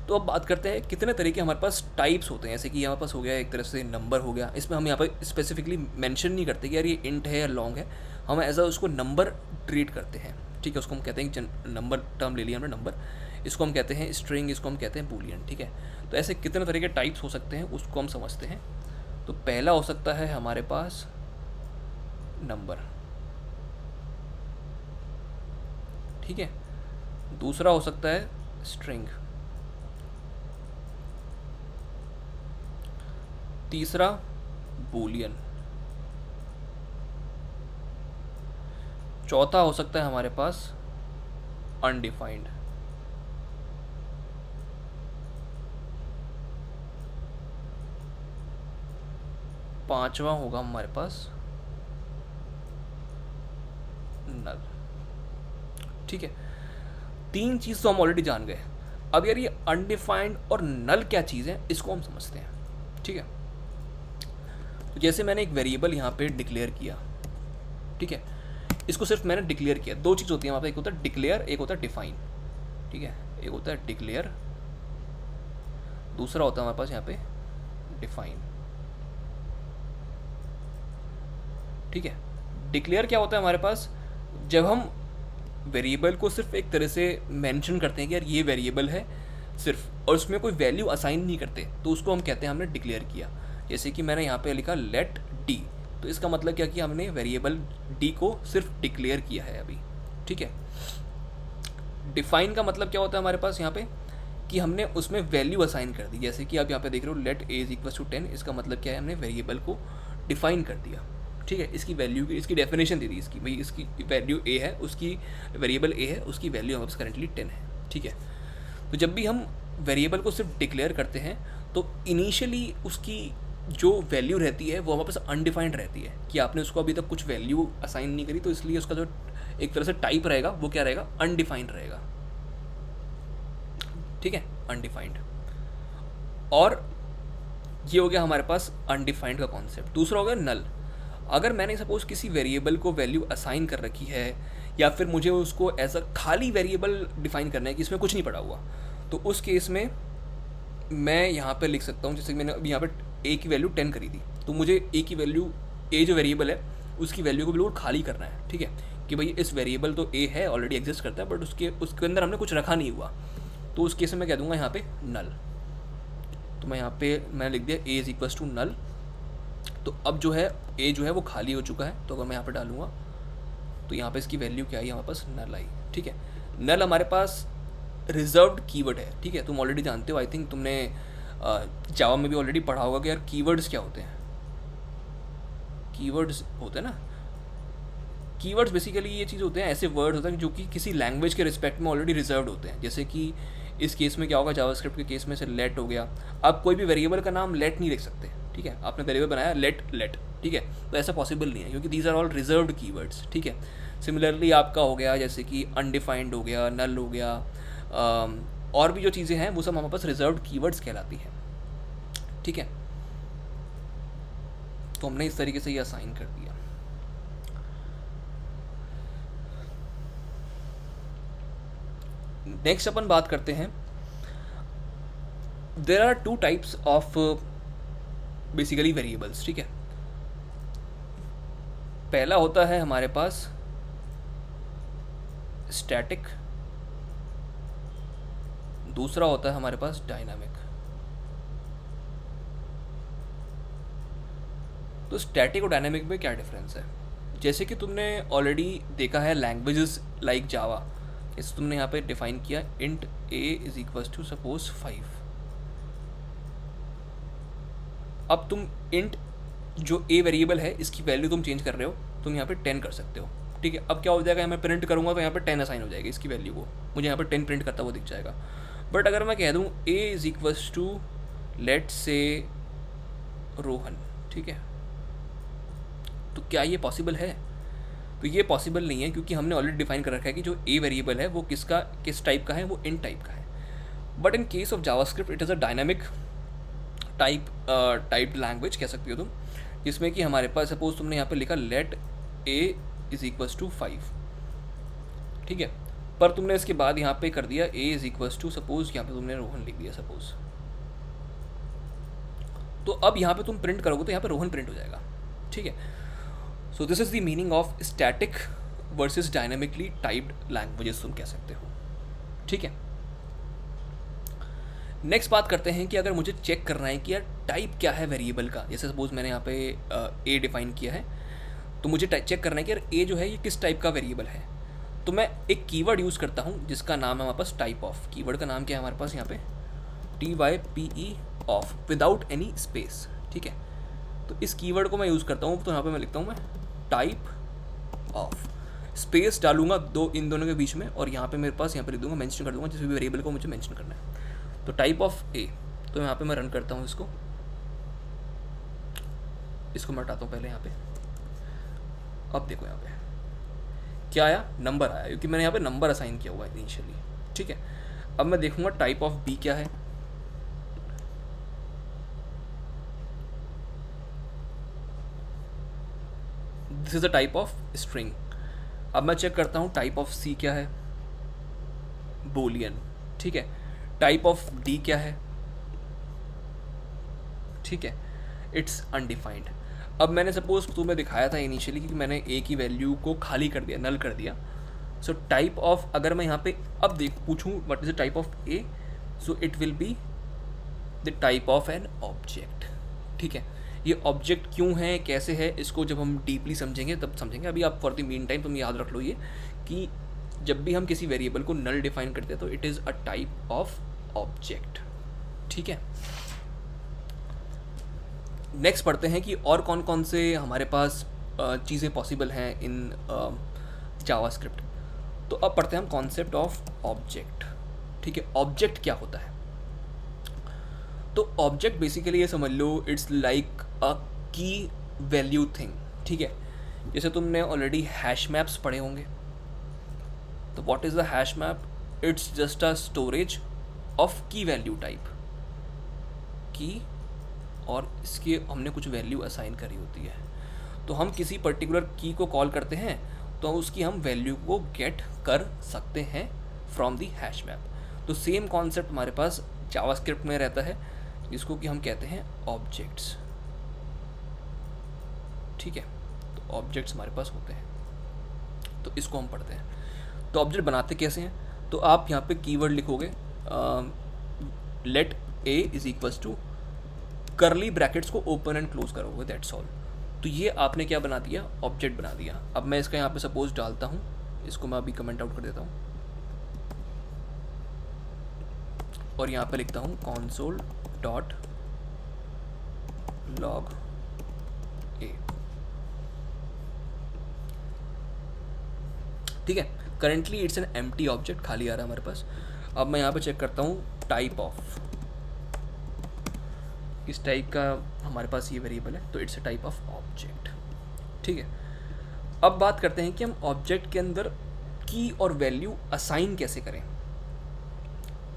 तो अब बात करते हैं कितने तरह के हमारे पास टाइप्स होते हैं। जैसे कि यहाँ पास हो गया एक तरह से नंबर हो गया, इसमें हम यहाँ पे स्पेसिफिकली मेंशन नहीं करते कि यार ये इंट है या लॉन्ग है, हम एज उसको नंबर ट्रीट करते हैं, ठीक है। उसको हम कहते हैं कि नंबर टर्म ले लिया हमने नंबर, इसको हम कहते हैं स्ट्रिंग, इसको हम कहते हैं बूलियन, ठीक है। तो ऐसे कितने तरह के टाइप्स हो सकते हैं उसको हम समझते हैं। तो पहला हो सकता है हमारे पास नंबर, ठीक है। दूसरा हो सकता है स्ट्रिंग, तीसरा बूलियन, चौथा हो सकता है हमारे पास अनडिफाइंड, पांचवा होगा हमारे पास नल, ठीक है। तीन चीज़ तो हम ऑलरेडी जान गए। अब यार ये अनडिफाइंड और नल क्या चीज़ है इसको हम समझते हैं, ठीक है। तो जैसे मैंने एक वेरिएबल यहाँ पे डिक्लेयर किया, ठीक है। इसको सिर्फ मैंने डिक्लेयर किया। दो चीज़ होती है वहाँ पे, एक होता है डिक्लेयर, एक होता है डिफाइन, ठीक है। एक होता है डिक्लेयर, दूसरा होता है हमारे पास यहाँ पे डिफाइन, ठीक है। डिक्लेयर क्या होता है हमारे पास? जब हम वेरिएबल को सिर्फ एक तरह से मेंशन करते हैं कि यार ये वेरिएबल है सिर्फ, और उसमें कोई वैल्यू असाइन नहीं करते, तो उसको हम कहते हैं हमने डिक्लेयर किया। जैसे कि मैंने यहाँ पे लिखा लेट डी, तो इसका मतलब क्या किया हमने? वेरिएबल डी को सिर्फ डिक्लेयर किया है अभी, ठीक है। डिफाइन का मतलब क्या होता है हमारे पास यहाँ पे? कि हमने उसमें वैल्यू असाइन कर दी। जैसे कि आप यहाँ पे देख रहे हो let a is equal to 10, इसका मतलब क्या है? हमने वेरिएबल को डिफाइन कर दिया, ठीक है। इसकी वैल्यू की, इसकी डेफिनेशन दे दी इसकी, भाई इसकी वैल्यू ए है, उसकी वेरिएबल ए है, उसकी वैल्यू हमारे पास करेंटली 10 है, ठीक है। तो जब भी हम वेरिएबल को सिर्फ डिक्लेयर करते हैं तो इनिशियली उसकी जो वैल्यू रहती है वो हमारे पास अनडिफाइंड रहती है, कि आपने उसको अभी तक कुछ वैल्यू असाइन नहीं करी, तो इसलिए उसका जो एक तरह से टाइप रहेगा वो क्या रहेगा? अनडिफाइंड रहेगा, ठीक है, अनडिफाइंड। और ये हो गया हमारे पास अनडिफाइंड का कॉन्सेप्ट। दूसरा हो गया नल। अगर मैंने सपोज किसी वेरिएबल को वैल्यू असाइन कर रखी है, या फिर मुझे उसको एज अ खाली वेरिएबल डिफाइन करना है कि इसमें कुछ नहीं पड़ा हुआ, तो उस केस में मैं यहाँ पे लिख सकता हूँ, जैसे कि मैंने अभी यहाँ पे ए की वैल्यू 10 करी थी, तो मुझे ए की वैल्यू, ए जो वेरिएबल है उसकी वैल्यू को बिल्कुल खाली करना है, ठीक है। कि भाई इस वेरिएबल तो ए है, ऑलरेडी एग्जिस्ट करता है, बट उसके अंदर हमने कुछ रखा नहीं हुआ, तो उस केस में मैं कह दूँगा यहाँ पे नल। तो मैं यहाँ पे मैंने लिख दिया ए इज इक्वल्स टू नल। तो अब जो है ए जो है वो खाली हो चुका है, तो अगर मैं यहाँ पे डालूंगा तो यहाँ पे इसकी वैल्यू क्या आई? हमारे पास नल आई, ठीक है। नल हमारे पास रिजर्व्ड कीवर्ड है, ठीक है। तुम ऑलरेडी जानते हो, आई थिंक तुमने जावा में भी ऑलरेडी पढ़ा होगा कि यार कीवर्ड्स क्या होते हैं। कीवर्ड्स होते हैं ना, कीवर्ड्स बेसिकली ये चीज़ होते हैं, ऐसे वर्ड होते हैं जो कि किसी लैंग्वेज के रिस्पेक्ट में ऑलरेडी रिजर्व्ड होते हैं। जैसे कि इस केस में क्या होगा, जावास्क्रिप्ट के केस में से लेट हो गया। आप कोई भी वेरिएबल का नाम लेट नहीं लिख सकते, ठीक है। आपने वेरिएबल बनाया लेट, ठीक है, तो ऐसा पॉसिबल नहीं है, क्योंकि these are all reserved keywords, ठीक है। सिमिलरली आपका हो गया जैसे कि अनडिफाइंड हो गया, नल हो गया, और भी जो चीज़ें हैं वो सब हमारे पास रिजर्व्ड कीवर्ड्स कहलाती हैं, ठीक है। तो हमने इस तरीके से ये असाइन कर दिया। नेक्स्ट अपन बात करते हैं, there are two types of basically variables, ठीक है। पहला होता है हमारे पास स्टैटिक, दूसरा होता है हमारे पास डायनामिक। तो स्टैटिक और डायनामिक में क्या डिफरेंस है? जैसे कि तुमने ऑलरेडी देखा है लैंग्वेजेस लाइक जावा, जैसे तुमने यहाँ पे डिफाइन किया int a is equals to suppose 5। अब तुम इंट जो ए वेरिएबल है इसकी वैल्यू तुम चेंज कर रहे हो, तुम यहाँ पे 10 कर सकते हो, ठीक है। अब क्या हो जाएगा, मैं प्रिंट करूँगा तो यहाँ पे 10 असाइन हो जाएगी इसकी वैल्यू को, मुझे यहाँ पे 10 प्रिंट करता हुआ दिख जाएगा। बट अगर मैं कह दूँ a is equals to let say Rohan, ठीक है, तो क्या ये पॉसिबल है? तो ये पॉसिबल नहीं है, क्योंकि हमने ऑलरेडी डिफाइन कर रखा है कि जो ए वेरिएबल है वो किस टाइप का है, वो इन टाइप का है। But in case of JavaScript it is a dynamic typed language कह सकती हो तुम, जिसमें कि हमारे पास सपोज तुमने यहाँ पे लिखा let a is equals to 5, ठीक है, पर तुमने इसके बाद यहाँ पे कर दिया a is equals to suppose यहाँ पे तुमने रोहन लिख दिया सपोज, तो अब यहाँ पे तुम प्रिंट करोगे तो यहाँ पे रोहन प्रिंट हो जाएगा, ठीक है। So this is the meaning of static versus dynamically typed languages तुम कह सकते हो, ठीक है। नेक्स्ट बात करते हैं कि अगर मुझे चेक करना है कि यार टाइप क्या है वेरिएबल का, जैसे सपोज मैंने यहाँ पे ए डिफाइन किया है, तो मुझे चेक करना है कि यार ए जो है ये किस टाइप का वेरिएबल है। तो मैं एक कीवर्ड यूज़ करता हूँ जिसका नाम है हमारे पास टाइप ऑफ। कीवर्ड का नाम क्या है हमारे पास यहाँ पे, TYPE of, without any space, ठीक है। तो इस कीवर्ड को मैं यूज़ करता हूँ, तो यहाँ पे मैं लिखता हूँ मैं टाइप ऑफ, स्पेस डालूंगा इन दोनों के बीच में, और यहाँ पे मेरे पास यहाँ पे लिख दूंगा, मेंशन कर दूंगा जिस भी वेरिएबल को मुझे मेंशन करना है। तो टाइप ऑफ ए, तो यहाँ पे मैं रन करता हूँ इसको मैं हटाता हूँ पहले यहाँ पे। अब देखो यहाँ पे क्या आया, नंबर आया, क्योंकि मैंने यहाँ पे नंबर असाइन किया हुआ है इनिशियली, ठीक है। अब मैं देखूंगा टाइप ऑफ बी क्या है, this is the type of string. अब मैं चेक करता हूँ टाइप ऑफ सी क्या है, बोलियन, ठीक है। टाइप ऑफ डी क्या है, ठीक है, इट्स अनडिफाइंड। अब मैंने सपोज तुम्हें दिखाया था इनिशियली कि मैंने ए की वैल्यू को खाली कर दिया, नल कर दिया। सो टाइप ऑफ, अगर मैं यहाँ पे अब पूछूँ what is the type of A, so it will be the type of an object, ठीक है। ये ऑब्जेक्ट क्यों है, कैसे है, इसको जब हम डीपली समझेंगे तब समझेंगे। अभी आप फॉर द मीन टाइम तुम याद रख लो ये कि जब भी हम किसी वेरिएबल को नल डिफाइन करते हैं तो it is a type of object, ठीक है। नेक्स्ट पढ़ते हैं कि और कौन कौन से हमारे पास चीज़ें पॉसिबल हैं इन जावास्क्रिप्ट। तो अब पढ़ते हैं हम कॉन्सेप्ट ऑफ ऑब्जेक्ट, ठीक है। ऑब्जेक्ट क्या होता है? तो ऑब्जेक्ट बेसिकली ये समझ लो इट्स लाइक अ की वैल्यू थिंग, ठीक है। जैसे तुमने ऑलरेडी हैश मैप्स पढ़े होंगे, तो what is the hash map? It's just a storage of की वैल्यू टाइप, की और इसके हमने कुछ वैल्यू असाइन करी होती है। तो हम किसी पर्टिकुलर की को कॉल करते हैं तो उसकी हम वैल्यू को गेट कर सकते हैं फ्रॉम दी हैश मैप। तो सेम कॉन्सेप्ट हमारे पास जावास्क्रिप्ट में रहता है, जिसको कि हम कहते हैं ऑब्जेक्ट्स, ठीक है। तो ऑब्जेक्ट्स हमारे पास होते हैं, तो इसको हम पढ़ते हैं। तो ऑब्जेक्ट बनाते कैसे हैं? तो आप यहाँ पे कीवर्ड लिखोगे let a is equals to, curly brackets को ओपन एंड क्लोज करोगे, दैट्स ऑल। तो ये आपने क्या बना दिया, ऑब्जेक्ट बना दिया। अब मैं इसका यहाँ पे सपोज डालता हूँ, इसको मैं अभी कमेंट आउट कर देता हूँ और यहाँ पे लिखता हूँ console डॉट लॉग ए, ठीक है। Currently it's an empty object, खाली आ रहा है हमारे पास। अब मैं यहाँ पे चेक करता हूँ टाइप ऑफ, किस टाइप का हमारे पास ये वेरिएबल है, तो it's a type of object, ठीक है। अब बात करते हैं कि हम ऑब्जेक्ट के अंदर की और वैल्यू असाइन कैसे करें,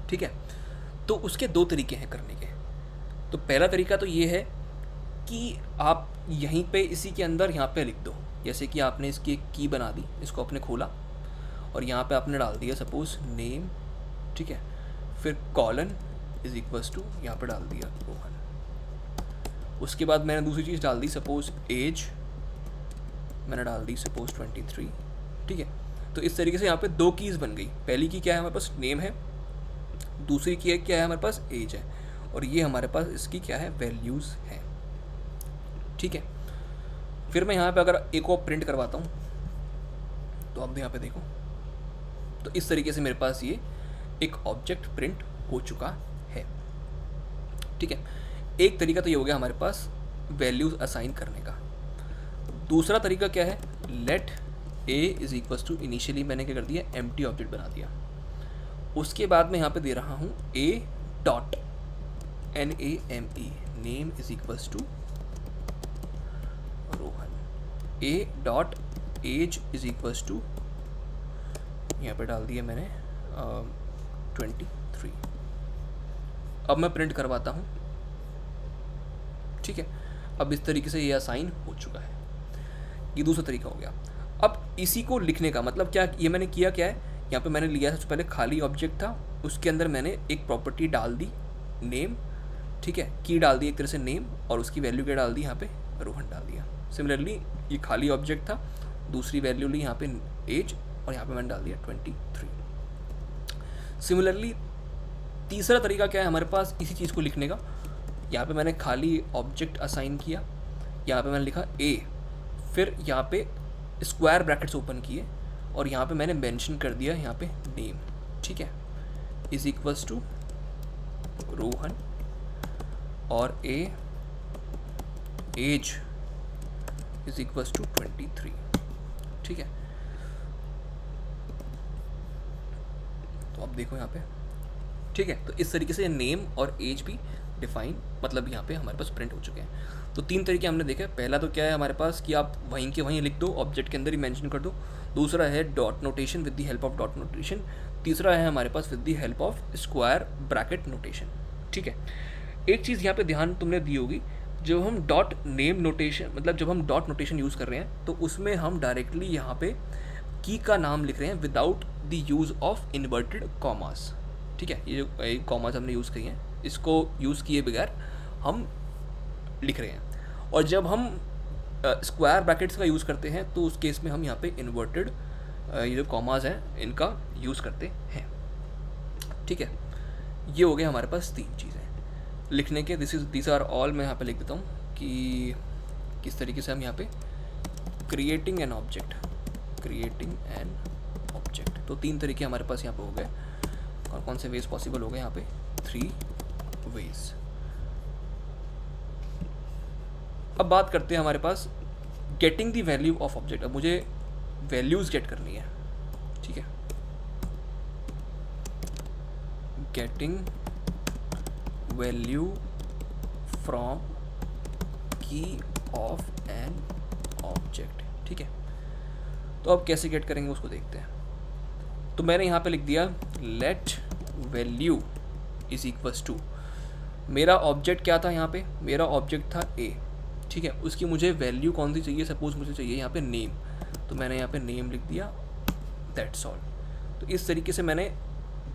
ठीक है। तो उसके दो तरीके हैं करने के। तो पहला तरीका तो ये है कि आप यहीं पे इसी के अंदर यहाँ पे लिख दो, जैसे कि आपने इसकी एक की बना दी, इसको आपने खोला और यहाँ पे आपने डाल दिया सपोज नेम, ठीक है, फिर कॉलन इज इक्वल्स टू यहाँ पे डाल दिया रोहन। उसके बाद मैंने दूसरी चीज़ डाल दी, सपोज एज मैंने डाल दी सपोज 23, ठीक है। तो इस तरीके से यहाँ पे दो कीज़ बन गई। पहली की क्या है, हमारे पास नेम है, दूसरी की क्या है, हमारे पास एज है, और ये हमारे पास इसकी क्या है, वैल्यूज़ हैं, ठीक है। फिर मैं यहाँ पे अगर एक और प्रिंट करवाता हूँ तो अब यहाँ पे देखो, तो इस तरीके से मेरे पास ये एक ऑब्जेक्ट प्रिंट हो चुका है, ठीक है। एक तरीका तो ये हो गया हमारे पास वैल्यूज असाइन करने का। दूसरा तरीका क्या है, let a is equals to, initially मैंने क्या कर दिया, एम्प्टी ऑब्जेक्ट बना दिया। उसके बाद मैं यहाँ पे दे रहा हूँ a dot NAME, name is equals to Rohan. A dot age is equals to, यहाँ पे डाल दिया मैंने 23। अब मैं प्रिंट करवाता हूँ, ठीक है। अब इस तरीके से ये असाइन हो चुका है। ये दूसरा तरीका हो गया। अब इसी को लिखने का मतलब क्या, ये मैंने किया क्या है, यहाँ पे मैंने लिया सबसे पहले खाली ऑब्जेक्ट था, उसके अंदर मैंने एक प्रॉपर्टी डाल दी नेम, ठीक है, की डाल दी एक तरह से नेम, और उसकी वैल्यू क्या डाल दी, यहाँ पे रोहन डाल दिया। सिमिलरली ये खाली ऑब्जेक्ट था, दूसरी वैल्यू ली यहाँ पे एज, और यहाँ पे मैंने डाल दिया 23। सिमिलरली तीसरा तरीका क्या है हमारे पास इसी चीज़ को लिखने का, यहाँ पे मैंने खाली ऑब्जेक्ट असाइन किया, यहाँ पे मैंने लिखा ए, फिर यहाँ पे स्क्वायर ब्रैकेट्स ओपन किए, और यहाँ पे मैंने मेंशन कर दिया यहाँ पे नेम, ठीक है, इज इक्वल्स टू रोहन, और एज इज इक्वल्स टू 23, ठीक है। तो अब देखो यहाँ पे, ठीक है, तो इस तरीके से नेम और एज भी डिफाइन, मतलब यहाँ पे हमारे पास प्रिंट हो चुके हैं। तो तीन तरीके हमने देखे। पहला तो क्या है हमारे पास कि आप वहीं के वहीं लिख दो, ऑब्जेक्ट के अंदर ही मेंशन कर दो। दूसरा है dot notation with the help of dot notation. तीसरा है हमारे पास with the help of square bracket notation, ठीक है। एक चीज़ यहाँ पे ध्यान तुमने दी होगी, जब हम डॉट नेम नोटेशन, मतलब जब हम डॉट नोटेशन यूज़ कर रहे हैं तो उसमें हम डायरेक्टली यहाँ पे की का नाम लिख रहे हैं without the use of inverted commas, ठीक है। ये जो कॉमास हमने यूज़ किए हैं, इसको यूज़ किए बगैर हम लिख रहे हैं। और जब हम स्क्वायर ब्रैकेट्स का यूज़ करते हैं तो उस केस में हम यहाँ पे इन्वर्टेड ये जो कॉमास हैं इनका यूज़ करते हैं, ठीक है। ये हो गया हमारे पास तीन चीज़ें लिखने के। This are all. मैं यहाँ पे लिख देता हूँ कि किस तरीके से हम यहाँ पे क्रिएटिंग एन ऑब्जेक्ट, तो तीन तरीके हमारे पास यहाँ पे हो गए। कौन कौन से वेज पॉसिबल हो गए यहाँ पे, 3 वेज। अब बात करते हैं हमारे पास getting the value of object. अब मुझे वैल्यूज गेट करनी है, ठीक है। Getting value from key of an object, ठीक है। तो अब कैसे गेट करेंगे उसको देखते हैं। तो मैंने यहाँ पे लिख दिया let value is equals to, मेरा ऑब्जेक्ट क्या था यहाँ पे, मेरा ऑब्जेक्ट था ए, ठीक है। उसकी मुझे वैल्यू कौन सी चाहिए, सपोज मुझे चाहिए यहाँ पे नेम, तो मैंने यहाँ पे नेम लिख दिया, दैट्स ऑल। तो इस तरीके से मैंने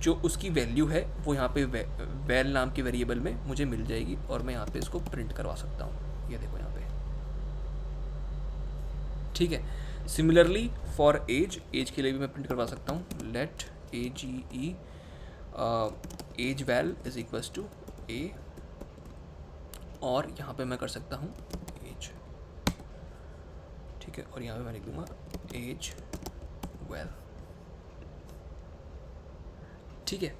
जो उसकी वैल्यू है वो यहाँ पे वैल नाम के वेरिएबल में मुझे मिल जाएगी, और मैं यहाँ पे इसको प्रिंट करवा सकता हूँ, ये देखो यहाँ पे, ठीक है। सिमिलरली फॉर एज के लिए भी मैं प्रिंट करवा सकता हूँ, let AGE age val is equals to a, और यहाँ पे मैं कर सकता हूँ एज, ठीक है, और यहाँ पे मैं लिख दूंगा एज वेल, ठीक है।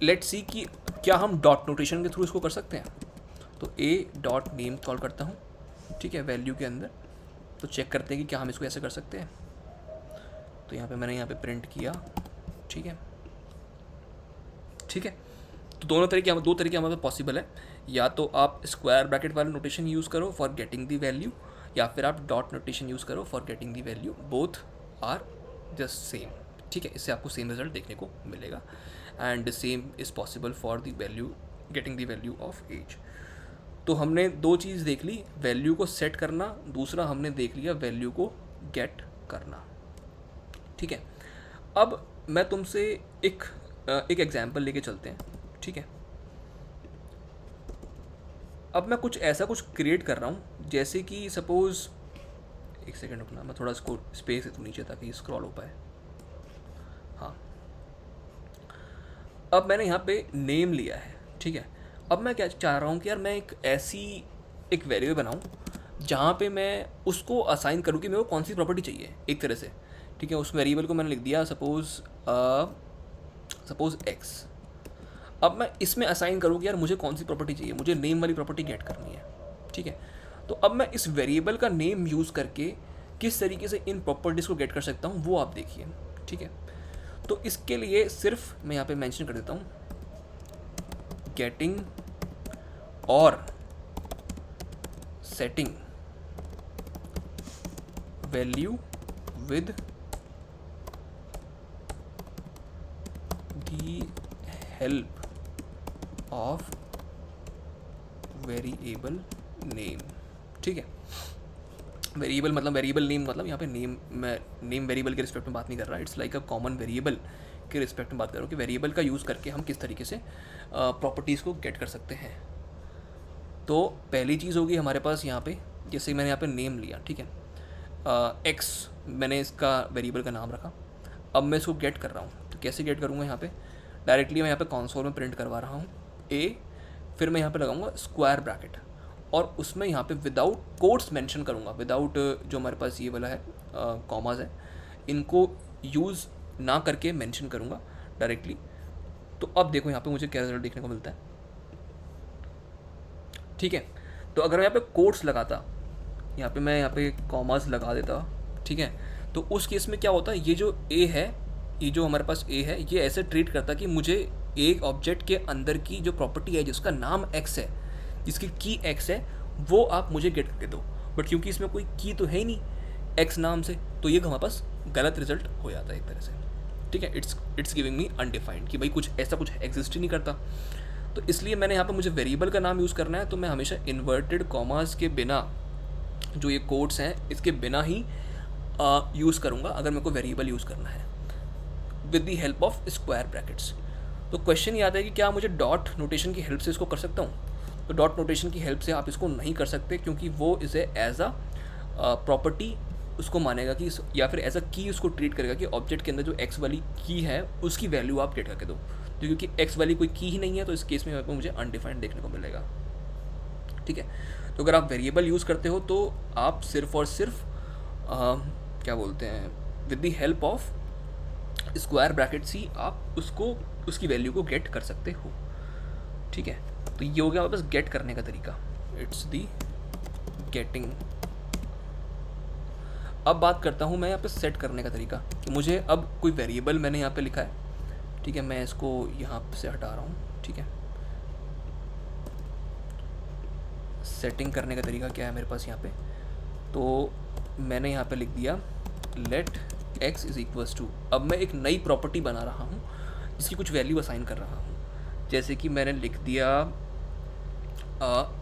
लेट्स सी कि क्या हम डॉट नोटेशन के थ्रू इसको कर सकते हैं। तो ए डॉट नेम कॉल करता हूँ, ठीक है, वैल्यू के अंदर। तो चेक करते हैं कि क्या हम इसको ऐसे कर सकते हैं। तो यहाँ पे मैंने यहाँ पे प्रिंट किया, ठीक है, ठीक है। तो दो तरीके हमारे पास पॉसिबल है, या तो आप स्क्वायर ब्रैकेट वाला नोटेशन यूज़ करो फॉर गेटिंग दी वैल्यू, या फिर आप डॉट नोटेशन यूज़ करो for getting the value. Both are just same, ठीक है। इससे आपको सेम रिजल्ट देखने को मिलेगा, and same is possible for the value, getting the value of age. तो हमने दो चीज़ देख ली, वैल्यू को सेट करना, दूसरा हमने देख लिया वैल्यू को गेट करना, ठीक है। अब मैं तुमसे एक एग्जाम्पल लेके चलते हैं, ठीक है। अब मैं कुछ ऐसा कुछ क्रिएट कर रहा हूँ, जैसे कि सपोज, एक सेकंड रुकना, मैं थोड़ा इसको स्पेस है तो नीचे ताकि स्क्रॉल हो पाए। हाँ, अब मैंने यहाँ पे नेम लिया है, ठीक है। अब मैं क्या चाह रहा हूँ कि यार मैं एक वेरिएबल बनाऊँ जहाँ पे मैं उसको असाइन करूँ कि मेरे को कौन सी प्रॉपर्टी चाहिए एक तरह से, ठीक है। उस वेरिएबल को मैंने लिख दिया सपोज एक्स, अब मैं इसमें असाइन करूँ कि यार मुझे कौन सी प्रॉपर्टी चाहिए, मुझे नेम वाली प्रॉपर्टी गेट करनी है, ठीक है। तो अब मैं इस वेरिएबल का नेम यूज़ करके किस तरीके से इन प्रॉपर्टीज़ को गेट कर सकता हूँ वो आप देखिए, ठीक है। तो इसके लिए सिर्फ मैं यहाँ पे मेंशन कर देता हूँ गेटिंग और setting value with the help of variable name, ठीक है। वेरिएबल मतलब वेरिएबल नेम मतलब यहाँ पे नेम, मैं नेम वेरिएबल के रिस्पेक्ट में बात नहीं कर रहा, it's like a common variable के रिस्पेक्ट में बात कर रहा हूँ कि वेरिएबल का यूज़ करके हम किस तरीके से प्रॉपर्टीज़ को गेट कर सकते हैं। तो पहली चीज़ होगी हमारे पास यहाँ पे, जैसे मैंने यहाँ पे नेम लिया, ठीक है, एक्स मैंने इसका वेरिएबल का नाम रखा। अब मैं इसको गेट कर रहा हूँ, तो कैसे गेट करूँगा, यहाँ पे डायरेक्टली मैं यहाँ पे कंसोल में प्रिंट करवा रहा हूँ ए, फिर मैं यहाँ पे लगाऊंगा स्क्वायर ब्रैकेट और उसमें यहाँ पे विदाउट कोट्स मेंशन करूँगा, विदाउट जो हमारे पास ये वाला है कॉमाज है, इनको यूज़ ना करके मेंशन करूँगा डायरेक्टली। तो अब देखो यहाँ पे मुझे क्या रिजल्ट देखने को मिलता है, ठीक है। तो अगर मैं यहाँ पे कोट्स लगाता, यहाँ पे मैं यहाँ पे कॉमास लगा देता, ठीक है, तो उस केस में क्या होता है, ये जो ए है, ये जो हमारे पास ए है, ये ऐसे ट्रीट करता कि मुझे एक ऑब्जेक्ट के अंदर की जो प्रॉपर्टी है जिसका नाम एक्स है, जिसकी की एक्स है, वो आप मुझे गेट करके दो। बट क्योंकि इसमें कोई की तो है ही नहीं एक्स नाम से, तो ये हमारे पास गलत रिजल्ट हो जाता है एक तरह से, ठीक है। इट्स गिविंग मी अनडिफाइंड कि भाई कुछ ऐसा कुछ एग्जिस्ट ही नहीं करता। तो इसलिए मैंने यहाँ पे मुझे वेरिएबल का नाम यूज़ करना है, तो मैं हमेशा इन्वर्टेड कॉमास के बिना, जो ये कोड्स हैं इसके बिना ही यूज़ करूँगा अगर मेरे को वेरिएबल यूज़ करना है with the help of square brackets. तो क्वेश्चन ये आता है कि क्या मुझे डॉट नोटेशन की हेल्प से इसको कर सकता हूँ। तो डॉट नोटेशन की हेल्प से आप इसको नहीं कर सकते, क्योंकि वो इसे एज अ प्रॉपर्टी उसको मानेगा कि, या फिर एज अ की उसको ट्रीट करेगा कि ऑब्जेक्ट के अंदर जो एक्स वाली की है उसकी वैल्यू आप गेट करके दो। तो क्योंकि एक्स वाली कोई की ही नहीं है, तो इस केस में मुझे अनडिफाइंड देखने को मिलेगा, ठीक है। तो अगर आप वेरिएबल यूज़ करते हो तो आप सिर्फ और सिर्फ क्या बोलते हैं, with the help of square brackets ही आप उसको, उसकी वैल्यू को गेट कर सकते हो, ठीक है। तो ये हो गया बस गेट करने का तरीका, इट्स दी गेटिंग। अब बात करता हूँ मैं यहाँ पे सेट करने का तरीका, कि मुझे अब कोई वेरिएबल मैंने यहाँ पे लिखा है, ठीक है, मैं इसको यहाँ से हटा रहा हूँ, ठीक है। सेटिंग करने का तरीका क्या है मेरे पास यहाँ पे, तो मैंने यहाँ पे लिख दिया let x is equals to, अब मैं एक नई प्रॉपर्टी बना रहा हूँ जिसकी कुछ वैल्यू असाइन कर रहा हूँ। जैसे कि मैंने लिख दिया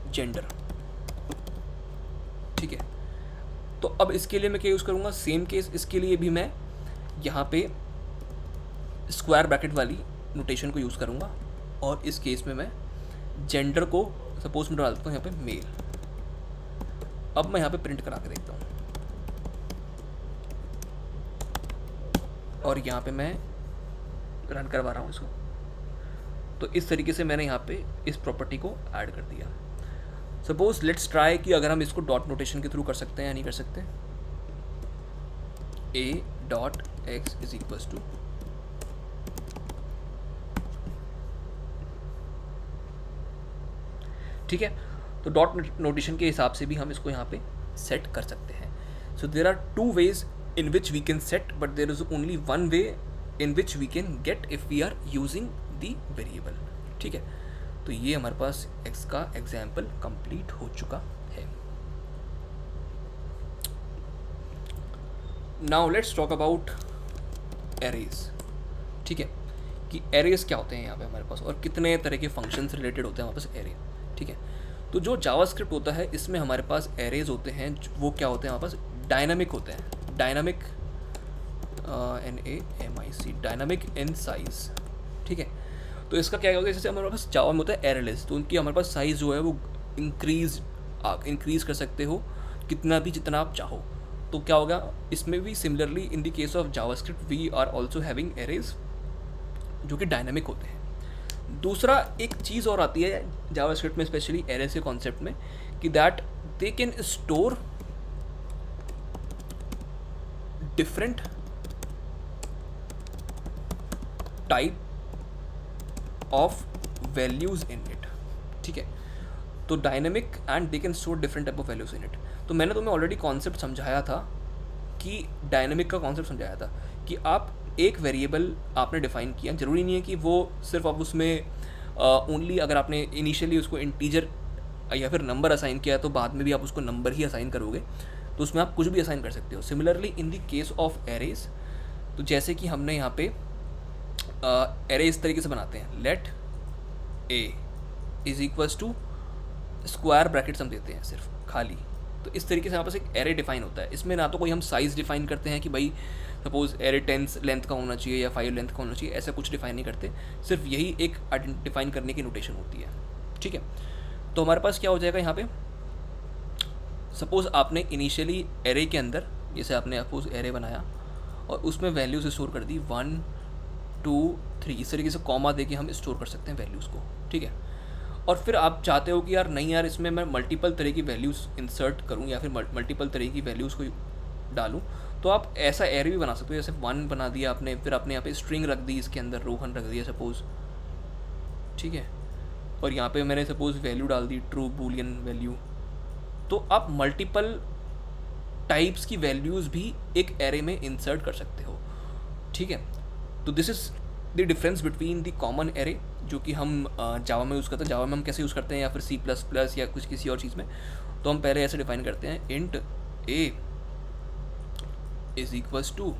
जेंडर, ठीक है। तो अब इसके लिए मैं क्या यूज़ करूँगा, सेम केस इसके लिए भी मैं यहाँ पे स्क्वायर ब्रैकेट वाली नोटेशन को यूज़ करूँगा, और इस केस में मैं जेंडर को सपोज मैं डाल देता हूँ यहाँ पे मेल। अब मैं यहाँ पे प्रिंट करा के देखता हूँ, और यहाँ पे मैं रन करवा रहा हूँ इसको। तो इस तरीके से मैंने यहाँ पे इस प्रॉपर्टी को ऐड कर दिया। सपोज लेट्स ट्राई कि अगर हम इसको डॉट नोटेशन के थ्रू कर सकते हैं या नहीं कर सकते। A dot x is equals to, ठीक है। तो डॉट नोटेशन के हिसाब से भी हम इसको यहाँ पे सेट कर सकते हैं। So there are two ways in which we can set, but there is only one way in which we can get if we are using the variable, ठीक है। तो ये हमारे पास x का एग्जाम्पल कंप्लीट हो चुका है। Now let's talk about arrays, ठीक है, कि एरेज क्या होते हैं यहाँ पे हमारे पास, और कितने तरह के फंक्शंस रिलेटेड होते हैं हमारे पास एरे, ठीक है। तो जो जावास्क्रिप्ट होता है इसमें हमारे पास एरेज होते हैं, वो क्या होते हैं हमारे पास, डायनामिक होते हैं, dynamic NAMIC, dynamic in size, ठीक है। तो इसका क्या होगा, जैसे हमारे पास जावा में होता है एरे लिस्ट, तो उनकी हमारे पास साइज़ जो है वो इंक्रीज़ कर सकते हो कितना भी, जितना आप चाहो। तो क्या होगा इसमें भी similarly in the case of JavaScript we are also having arrays जो कि डायनामिक होते हैं। दूसरा एक चीज़ और आती है जावास्क्रिप्ट में, स्पेशली एरेज के कॉन्सेप्ट में, कि that they can store different type of values in it, ठीक है। तो dynamic and they can store different type of values in it. तो मैंने तुम्हें ऑलरेडी कॉन्सेप्ट समझाया था कि डायनेमिक का कॉन्सेप्ट समझाया था कि आप एक वेरिएबल आपने डिफाइन किया, ज़रूरी नहीं है कि वो सिर्फ आप उसमें ओनली अगर आपने इनिशियली उसको इंटीजर या फिर नंबर असाइन किया है तो बाद में भी आप उसको नंबर ही असाइन करोगे, तो उसमें आप कुछ भी असाइन कर सकते हो। Similarly in the case of arrays, तो जैसे कि हमने यहाँ पे एरे इस तरीके से बनाते हैं, let a is equals to square brackets हम देते हैं सिर्फ खाली। तो इस तरीके से हमारे पास एक एरे डिफाइन होता है। इसमें ना तो कोई हम साइज़ डिफाइन करते हैं कि भाई सपोज एरे 10 लेंथ का होना चाहिए या 5 लेंथ का होना चाहिए, ऐसा कुछ डिफाइन नहीं करते, सिर्फ यही एक आइडेंटिफाइन करने की नोटेशन होती है, ठीक है। तो हमारे पास क्या हो जाएगा यहाँ पे, सपोज़ आपने इनिशियली एरे के अंदर, जैसे आपने सपोज एरे बनाया और उसमें वैल्यूज़ स्टोर कर दी 1 2 3, इस तरीके से कॉमा दे के हम स्टोर कर सकते हैं वैल्यूज़ को, ठीक है। और फिर आप चाहते हो कि यार नहीं यार, इसमें मैं मल्टीपल तरह की वैल्यूज़ इंसर्ट करूँ या फिर मल्टीपल तरह की वैल्यूज़ को डालूँ, तो आप ऐसा एरे भी बना सकते हो। जैसे 1 बना दिया आपने, फिर आपने यहाँ पे स्ट्रिंग रख दी, इसके अंदर रोहन रख दिया सपोज़, ठीक है। और यहाँ पे मैंने सपोज़ वैल्यू डाल दी ट्रू बूलियन वैल्यू। तो आप मल्टीपल टाइप्स की वैल्यूज़ भी एक एरे में इंसर्ट कर सकते हो, ठीक है। तो this is the difference between the common array जो कि हम जावा में यूज़ करते हैं। जावा में हम कैसे यूज़ करते हैं या फिर C++ या कुछ किसी और चीज़ में, तो हम पहले ऐसे डिफाइन करते हैं, int a is equals to,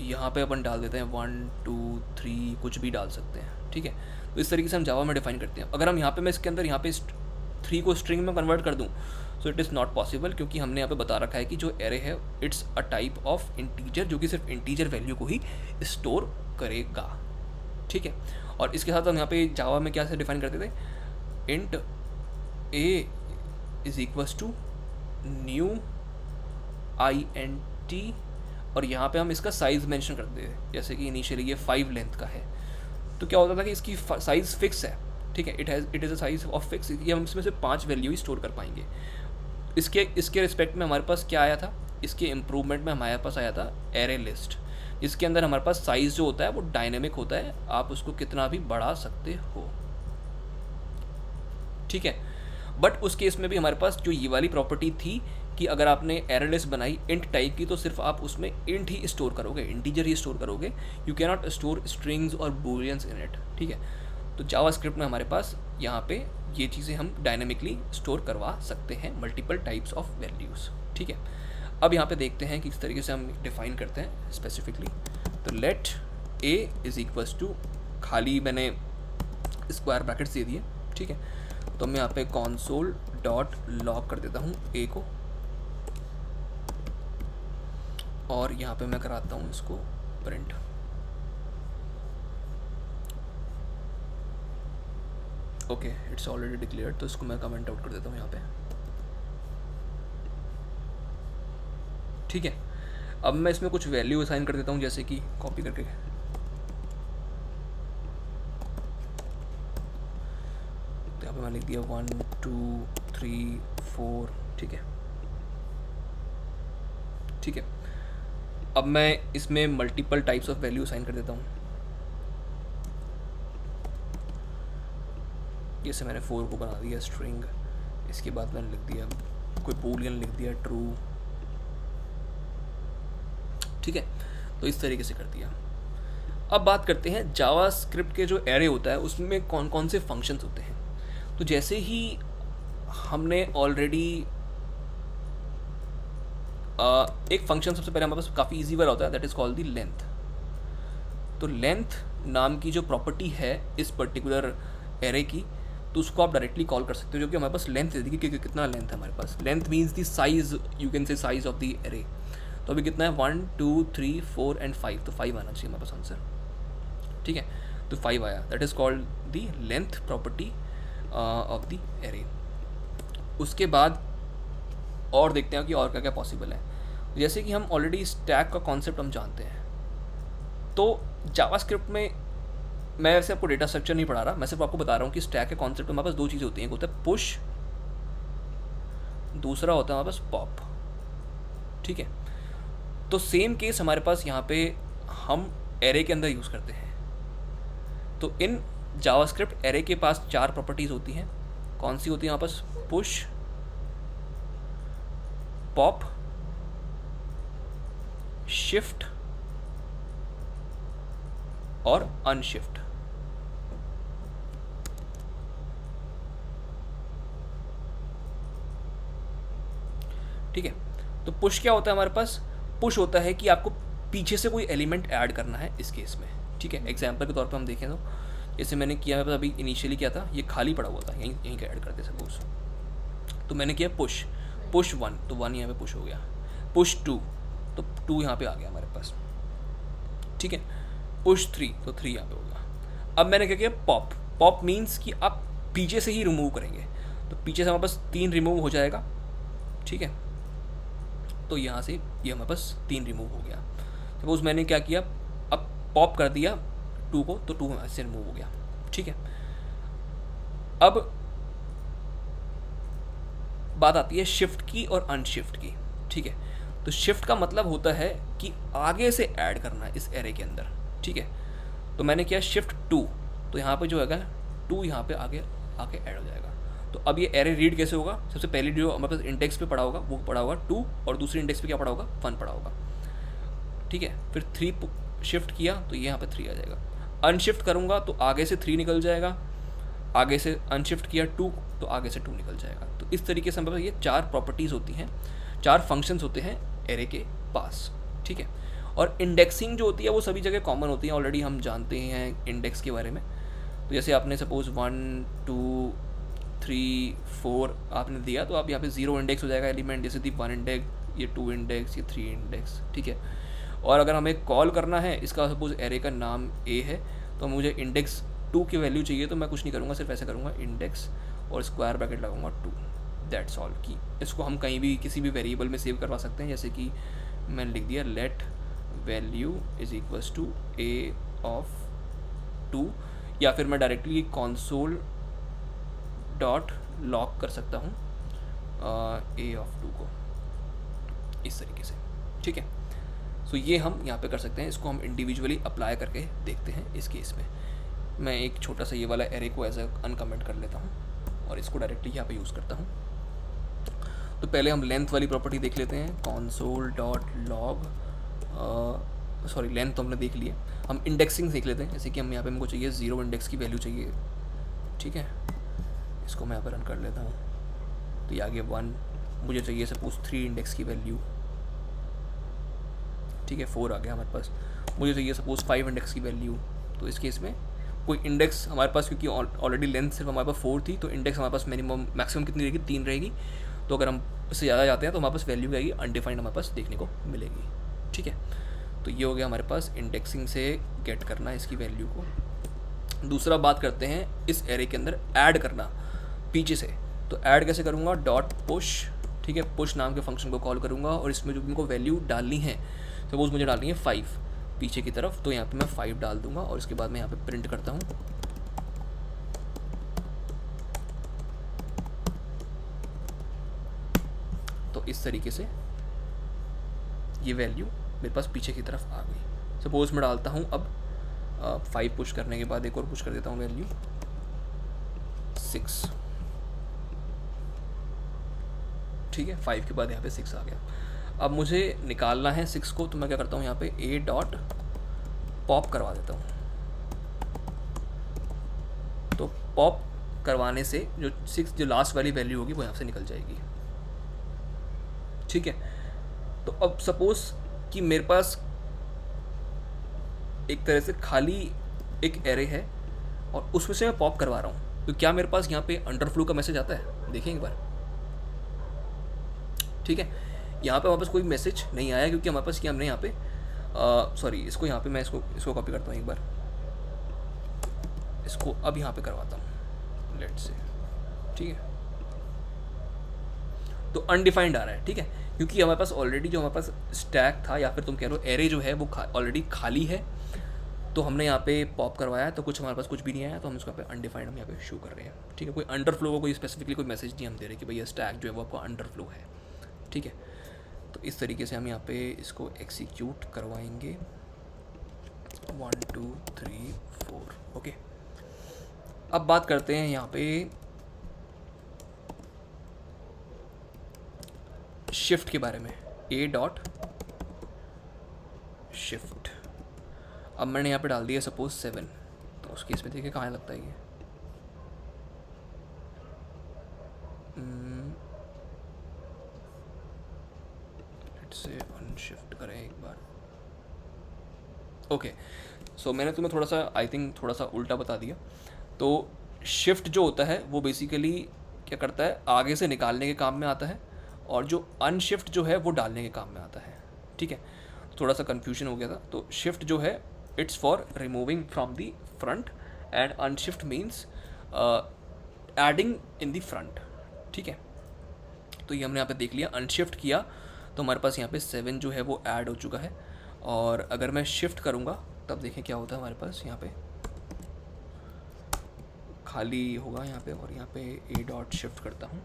यहाँ पे अपन डाल देते हैं 1 2 3, कुछ भी डाल सकते हैं, ठीक है। तो इस तरीके से हम जावा में डिफाइन करते हैं। अगर हम यहाँ पे मैं इसके अंदर यहाँ पे 3 को स्ट्रिंग में कन्वर्ट कर दूँ, so it is not possible, क्योंकि हमने यहाँ पे बता रखा है कि जो एरे है it's a type of integer जो कि सिर्फ इंटीजर वैल्यू को ही स्टोर करेगा, ठीक है। और इसके साथ हम यहाँ पे जावा में क्या से डिफाइन करते थे, int a is equals to new INT, और यहाँ पे हम इसका साइज़ मेंशन करते थे, जैसे कि इनिशियली ये 5 लेंथ का है, तो क्या होता था कि इसकी साइज़ फिक्स है, ठीक है, it is a size of fix, ये हम इसमें से 5 वैल्यू ही स्टोर कर पाएंगे। इसके रिस्पेक्ट में हमारे पास क्या आया था, इसके इम्प्रूवमेंट में हमारे पास आया था एरे लिस्ट, जिसके अंदर हमारे पास साइज़ जो होता है वो डायनेमिक होता है, आप उसको कितना भी बढ़ा सकते हो, ठीक है। बट उस केस में भी हमारे पास जो ये वाली प्रॉपर्टी थी कि अगर आपने एरे लिस्ट बनाई इंट टाइप की, तो सिर्फ आप उसमें इंट ही स्टोर करोगे, इंटीजर ही स्टोर करोगे, you can not store strings और बूलियंस इन इट, ठीक है। तो जावास्क्रिप्ट में हमारे पास यहाँ पे ये चीज़ें हम डायनेमिकली स्टोर करवा सकते हैं, मल्टीपल टाइप्स ऑफ वैल्यूज़, ठीक है। अब यहाँ पे देखते हैं कि किस तरीके से हम डिफाइन करते हैं स्पेसिफिकली। तो let a is equals to, खाली मैंने स्क्वायर ब्रैकेट्स दे दिए, ठीक है। तो मैं यहाँ पे console डॉट लॉग कर देता हूँ ए को, और यहाँ पे मैं कराता हूँ इसको print. Okay, it's already declared, तो इसको मैं कमेंट आउट कर देता हूँ यहाँ पे, ठीक है। अब मैं इसमें कुछ वैल्यू असाइन कर देता हूँ, जैसे कि कॉपी करके, तो यहाँ पे मैंने लिख दिया 1 2 3 4, ठीक है, ठीक है। अब मैं इसमें multiple types of value assign कर देता हूँ, जैसे मैंने 4 को बना दिया स्ट्रिंग, इसके बाद मैंने लिख दिया कोई बूलियन, लिख दिया ट्रू, ठीक है। तो इस तरीके से कर दिया। अब बात करते हैं जावास्क्रिप्ट के जो एरे होता है उसमें कौन कौन से फंक्शंस होते हैं। तो जैसे ही हमने ऑलरेडी एक फंक्शन सबसे पहले हमारे पास काफ़ी ईजी वाला होता है, that is called the length. तो लेंथ नाम की जो प्रॉपर्टी है इस पर्टिकुलर एरे की, तो उसको आप डायरेक्टली कॉल कर सकते हो, जो कि हमारे पास लेंथ दे देगी कि कितना लेंथ है हमारे पास। Length means the size, you can say size of the array. तो अभी कितना है 1 2 3 4 एंड 5, तो 5 आना चाहिए हमारे पास आंसर, ठीक है। तो 5 आया, that is called the length property of the array. उसके बाद और देखते हैं कि और क्या क्या पॉसिबल है। जैसे कि हम ऑलरेडी स्टैक का कॉन्सेप्ट हम जानते हैं, तो जावास्क्रिप्ट में मैं वैसे आपको डेटा स्ट्रक्चर नहीं पढ़ा रहा, मैं सिर्फ आपको बता रहा हूँ कि स्टैक के कॉन्सेप्ट में हमारे पास 2 चीज़ें होती हैं, एक होता है पुश, दूसरा होता है हमारे पास पॉप, ठीक है। तो सेम केस हमारे पास यहाँ पे हम एरे के अंदर यूज़ करते हैं। तो इन जावास्क्रिप्ट एरे के पास 4 प्रॉपर्टीज़ होती हैं। कौन सी होती है यहाँ पास? पुश, पॉप, शिफ्ट और अनशिफ्ट। ठीक है, तो पुश क्या होता है हमारे पास? पुश होता है कि आपको पीछे से कोई एलिमेंट ऐड करना है इस केस में। ठीक है, एग्जाम्पल के तौर पे हम देखें तो जैसे मैंने किया, मेरे पास अभी इनिशियली क्या था, ये खाली पड़ा हुआ था, यहीं यहीं का ऐड करते सपोज। तो मैंने किया पुश 1, तो 1 यहाँ पे पुश हो गया। पुश 2, तो 2 यहाँ पे आ गया हमारे पास। ठीक है, पुश 3, तो 3 यहाँ पे हो गया। अब मैंने क्या किया? पॉप। पॉप मीन्स कि आप पीछे से ही रिमूव करेंगे, तो पीछे से हमारे पास 3 रिमूव हो जाएगा। ठीक है, तो यहाँ से ये हमारे पास 3 रिमूव हो गया। सपोज मैंने क्या किया, अब पॉप कर दिया 2 को, तो 2 हमारे से रिमूव हो गया। ठीक है, अब बात आती है शिफ्ट की और अनशिफ्ट की। ठीक है, तो शिफ्ट का मतलब होता है कि आगे से ऐड करना है इस एरे के अंदर। ठीक है, तो मैंने किया शिफ्ट 2, तो यहाँ पे जो है 2 यहाँ पे आगे आके ऐड हो जाएगा। तो अब ये एरे रीड कैसे होगा? सबसे पहले जो हमारे पास इंडेक्स पे पड़ा होगा वो पड़ा होगा 2, और दूसरी इंडेक्स पे क्या पड़ा होगा? 1 पड़ा होगा। ठीक है, फिर 3 शिफ्ट किया तो ये यहाँ पे 3 आ जाएगा। अनशिफ्ट करूँगा तो आगे से 3 निकल जाएगा, आगे से अनशिफ्ट किया 2 तो आगे से 2 निकल जाएगा। तो इस तरीके से हमारे पास ये 4 प्रॉपर्टीज़ होती हैं, 4 फंक्शंस होते हैं एरे के पास। ठीक है, और इंडेक्सिंग जो होती है वो सभी जगह कॉमन होती है, ऑलरेडी हम जानते हैं इंडेक्स के बारे में। तो जैसे आपने सपोज 1 2 3 4 आपने दिया, तो आप यहाँ पे 0 इंडेक्स हो जाएगा एलिमेंट, जैसे थी 1 इंडेक्स, ये 2 इंडेक्स, ये 3 इंडेक्स। ठीक है, और अगर हमें कॉल करना है, इसका सपोज एरे का नाम ए है, तो मुझे इंडेक्स 2 की वैल्यू चाहिए, तो मैं कुछ नहीं करूँगा, सिर्फ ऐसे करूँगा इंडेक्स और स्क्वायर ब्रैकेट लगाऊंगा 2, दैट्स ऑल। की इसको हम कहीं भी किसी भी वेरिएबल में सेव करवा सकते हैं, जैसे कि मैंने लिख दिया let value is equals to a of 2, या फिर मैं डायरेक्टली console डॉट लॉक कर सकता हूँ ए ऑफ 2 को इस तरीके से। ठीक है, सो ये हम यहाँ पे कर सकते हैं, इसको हम इंडिविजुअली अप्लाई करके देखते हैं। इस केस में मैं एक छोटा सा ये वाला एरे को एज अनकमेंट कर लेता हूँ और इसको डायरेक्टली यहाँ पे यूज़ करता हूँ। तो पहले हम लेंथ वाली प्रॉपर्टी देख लेते हैं, console dot log, sorry length तो हमने देख लिया, हम इंडेक्सिंग देख लेते हैं। जैसे कि हम यहाँ पे हमको चाहिए 0 इंडेक्स की वैल्यू चाहिए। ठीक है, इसको मैं यहाँ पर रन कर लेता हूँ, तो ये आगे 1 मुझे चाहिए सपोज 3 इंडेक्स की वैल्यू। ठीक है, 4 आ गया हमारे पास, मुझे चाहिए सपोज 5 इंडेक्स की वैल्यू। तो इस केस में कोई इंडेक्स हमारे पास, क्योंकि ऑलरेडी लेंथ सिर्फ हमारे पास 4 थी, तो इंडेक्स हमारे पास मिनिमम मैक्सिमम कितनी रहेगी? 3 रहेगी। तो अगर हम उससे ज़्यादा जाते हैं तो हमारे पास वैल्यू आएगी अनडिफाइंड, हमारे पास देखने को मिलेगी। ठीक है, तो ये हो गया हमारे पास इंडेक्सिंग से गेट करना इसकी वैल्यू को। दूसरा बात करते हैं इस एरे के अंदर ऐड करना पीछे से। तो ऐड कैसे करूँगा? Dot push. ठीक है, पुश नाम के फंक्शन को कॉल करूँगा और इसमें जो इनको वैल्यू डालनी है, सपोज मुझे डालनी है 5 पीछे की तरफ, तो यहाँ पे मैं 5 डाल दूंगा और इसके बाद मैं यहाँ पे प्रिंट करता हूँ। तो इस तरीके से ये वैल्यू मेरे पास पीछे की तरफ आ गई। सपोज मैं डालता हूँ अब 5 पुश करने के बाद एक और पुश कर देता हूँ वैल्यू 6। ठीक है, 5 के बाद यहाँ पे 6 आ गया। अब मुझे निकालना है 6 को, तो मैं क्या करता हूँ यहाँ पे ए डॉट पॉप करवा देता हूँ। तो पॉप करवाने से जो 6 जो लास्ट वाली वैल्यू होगी वो यहाँ से निकल जाएगी। ठीक है, तो अब सपोज कि मेरे पास एक तरह से खाली एक एरे है और उसमें से मैं पॉप करवा रहा हूँ, तो क्या मेरे पास यहाँ पे अंडरफ्लो का मैसेज आता है? देखें एक बार। ठीक है, यहाँ पे हमारे पास कोई मैसेज नहीं आया, क्योंकि हमारे पास क्या हमने यहाँ पे सॉरी इसको यहाँ पे मैं इसको कॉपी करता हूँ एक बार, इसको अब यहाँ पे करवाता हूँ लेट से। ठीक है, तो अनडिफाइंड आ रहा है। ठीक है, क्योंकि हमारे पास ऑलरेडी जो हमारे पास स्टैक था, या फिर तुम कह लो एरे जो है वो ऑलरेडी खाली है, तो हमने यहाँ पे पॉप करवाया, तो कुछ हमारे पास कुछ भी नहीं आया, तो हम इसको यहाँ पे अनडिफाइंड हम यहाँ पे शो कर रहे हैं। ठीक है, कोई अंडरफ्लो का कोई स्पेसिफिकली कोई मैसेज नहीं हम दे रहे कि भैया स्टैक जो है वो आपका अंडरफ्लो है। ठीक है, तो इस तरीके से हम यहाँ पे इसको एक्सिक्यूट करवाएंगे 1 2 3 4। ओके, अब बात करते हैं यहाँ पे शिफ्ट के बारे में। ए डॉट शिफ्ट, अब मैंने यहाँ पे डाल दिया सपोज 7, तो उस केस में देखिए कहाँ लगता है ये, लेट्स से अनशिफ्ट करें एक बार। ओके, सो मैंने तुम्हें थोड़ा सा आई थिंक थोड़ा सा उल्टा बता दिया। तो शिफ्ट जो होता है वो बेसिकली क्या करता है, आगे से निकालने के काम में आता है, और जो अनशिफ्ट जो है वो डालने के काम में आता है। ठीक है, थोड़ा सा कन्फ्यूजन हो गया था। तो शिफ्ट जो है it's for removing from the front, and unshift means adding in the front. ठीक है, तो ये हमने यहाँ पे देख लिया। अनशिफ्ट किया तो हमारे पास यहाँ पे 7 जो है वो ऐड हो चुका है, और अगर मैं शिफ्ट करूँगा तब देखें क्या होता है हमारे पास। यहाँ पे खाली होगा यहाँ पे, और यहाँ पे ए डॉट शिफ्ट करता हूँ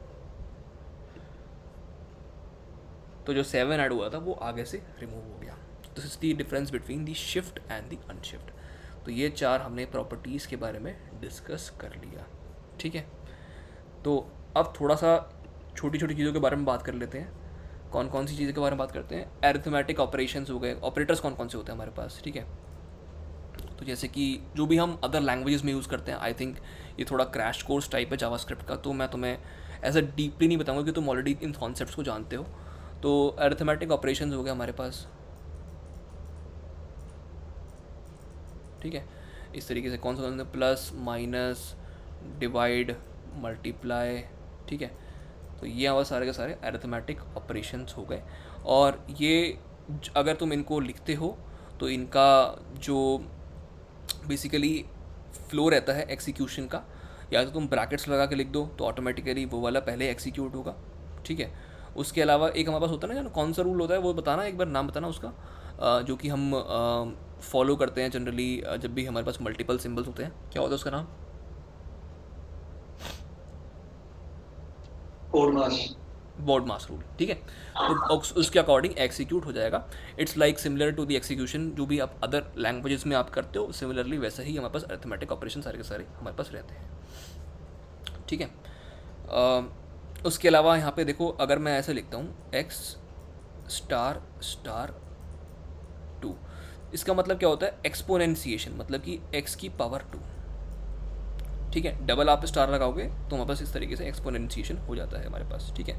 तो जो 7 ऐड हुआ था वो आगे से रिमूव हो गया। This is the difference between the shift and the unshift. तो ये 4 हमने प्रॉपर्टीज़ के बारे में डिस्कस कर लिया। ठीक है, तो अब थोड़ा सा छोटी छोटी चीज़ों के बारे में बात कर लेते हैं। कौन कौन सी चीज़ों के बारे में बात करते हैं, एरिथमेटिक ऑपरेशंस हो गए। ऑपरेटर्स कौन कौन से होते हैं हमारे पास। ठीक है, तो जैसे कि जो भी हम अदर लैंग्वेजेस में यूज़ करते हैं, आई थिंक ये थोड़ा क्रैश कोर्स टाइप है जावास्क्रिप्ट का, तो मैं तुम्हें ऐसा डीपली नहीं बताऊंगा कि तुम ऑलरेडी इन कॉन्सेप्ट्स को जानते हो। तो अरिथमेटिक ऑपरेशंस हो गए हमारे पास। ठीक है, इस तरीके से कौन सा प्लस माइनस डिवाइड मल्टीप्लाई। ठीक है, तो ये हमारे सारे के सारे अरिथमेटिक ऑपरेशंस हो गए। और ये अगर तुम इनको लिखते हो तो इनका जो बेसिकली फ्लो रहता है एग्जीक्यूशन का, या तो तुम ब्रैकेट्स लगा के लिख दो तो ऑटोमेटिकली वो वाला पहले एग्जीक्यूट होगा। ठीक है, उसके अलावा एक हमारे पास होता है ना, कौन सा रूल होता है वो बताना, एक बार नाम बताना उसका, जो कि हम फॉलो करते हैं जनरली जब भी हमारे पास मल्टीपल सिम्बल्स होते हैं। क्या होता है उसका नाम? BODMAS rule. ठीक है, तो उसके अकॉर्डिंग एग्जीक्यूट हो जाएगा। It's like similar to the execution जो भी आप अदर लैंग्वेजेस में आप करते हो, सिमिलरली वैसा ही हमारे पास अरिथमेटिक ऑपरेशन सारे के सारे हमारे पास रहते हैं। ठीक है, उसके अलावा यहाँ पे देखो, अगर मैं ऐसे लिखता हूँ x स्टार स्टार 2, इसका मतलब क्या होता है, एक्सपोनेंशिएशन, मतलब कि x की पावर 2। ठीक है, डबल आप स्टार लगाओगे तो हमारे पास इस तरीके से एक्सपोनेंशिएशन हो जाता है हमारे पास। ठीक है,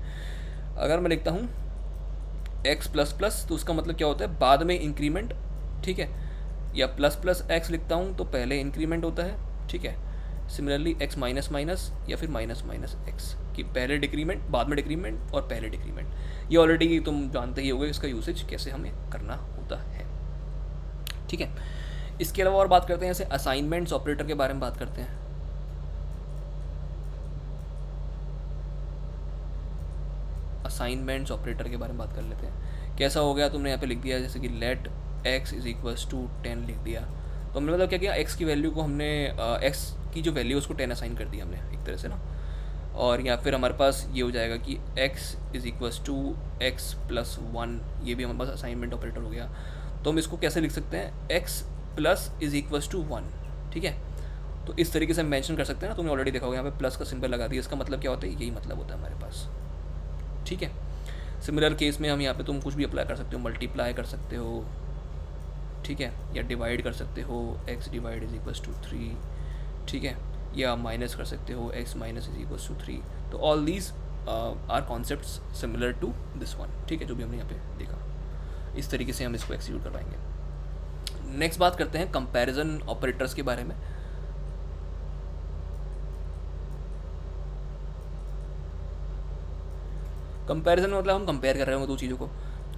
अगर मैं लिखता हूँ x प्लस प्लस, तो उसका मतलब क्या होता है, बाद में इंक्रीमेंट। ठीक है, या प्लस प्लस एक्स लिखता हूँ तो पहले इंक्रीमेंट होता है। ठीक है, सिमिलरली x माइनस माइनस या फिर माइनस माइनस एक्स, कि पहले डिक्रीमेंट बाद में डिक्रीमेंट और पहले डिक्रीमेंट। ये ऑलरेडी तुम जानते ही होगे इसका यूसेज कैसे हमें करना होता है। ठीक है, इसके अलावा और बात करते हैं, जैसे असाइनमेंट्स ऑपरेटर के बारे में बात करते हैं। असाइनमेंट्स ऑपरेटर के बारे में बात कर लेते हैं। कैसा हो गया, तुमने यहाँ पे लिख दिया जैसे कि let x is equals to 10 लिख दिया, तो हमने मतलब क्या किया, x की वैल्यू को हमने x की जो वैल्यू उसको 10 असाइन कर दिया हमने एक तरह से ना। और या फिर हमारे पास ये हो जाएगा कि x is equals to x plus 1, ये भी हमारे पास असाइनमेंट ऑपरेटर हो गया। तो हम इसको कैसे लिख सकते हैं, x plus is equals to 1। ठीक है, तो इस तरीके से हम मेंशन कर सकते हैं ना। तुमने ऑलरेडी देखा होगा यहाँ पे प्लस का सिंबल लगा दिया, इसका मतलब क्या होता है, यही मतलब होता है हमारे पास। ठीक है, सिमिलर केस में हम यहाँ पे तुम कुछ भी अप्लाई कर सकते हो, मल्टीप्लाई कर सकते हो। ठीक है, या डिवाइड कर सकते हो, x divide is equals to 3। ठीक है, या माइनस कर सकते हो, x minus is equals to 3। तो all these are concepts similar to this one. ठीक है, जो भी हमने यहाँ पे देखा, इस तरीके से हम इसको एक्सिक्यूट करवाएंगे। नेक्स्ट बात करते हैं कंपैरिजन ऑपरेटर्स के बारे में। कंपैरिजन मतलब हम कंपेयर कर रहे होंगे दो चीज़ों को।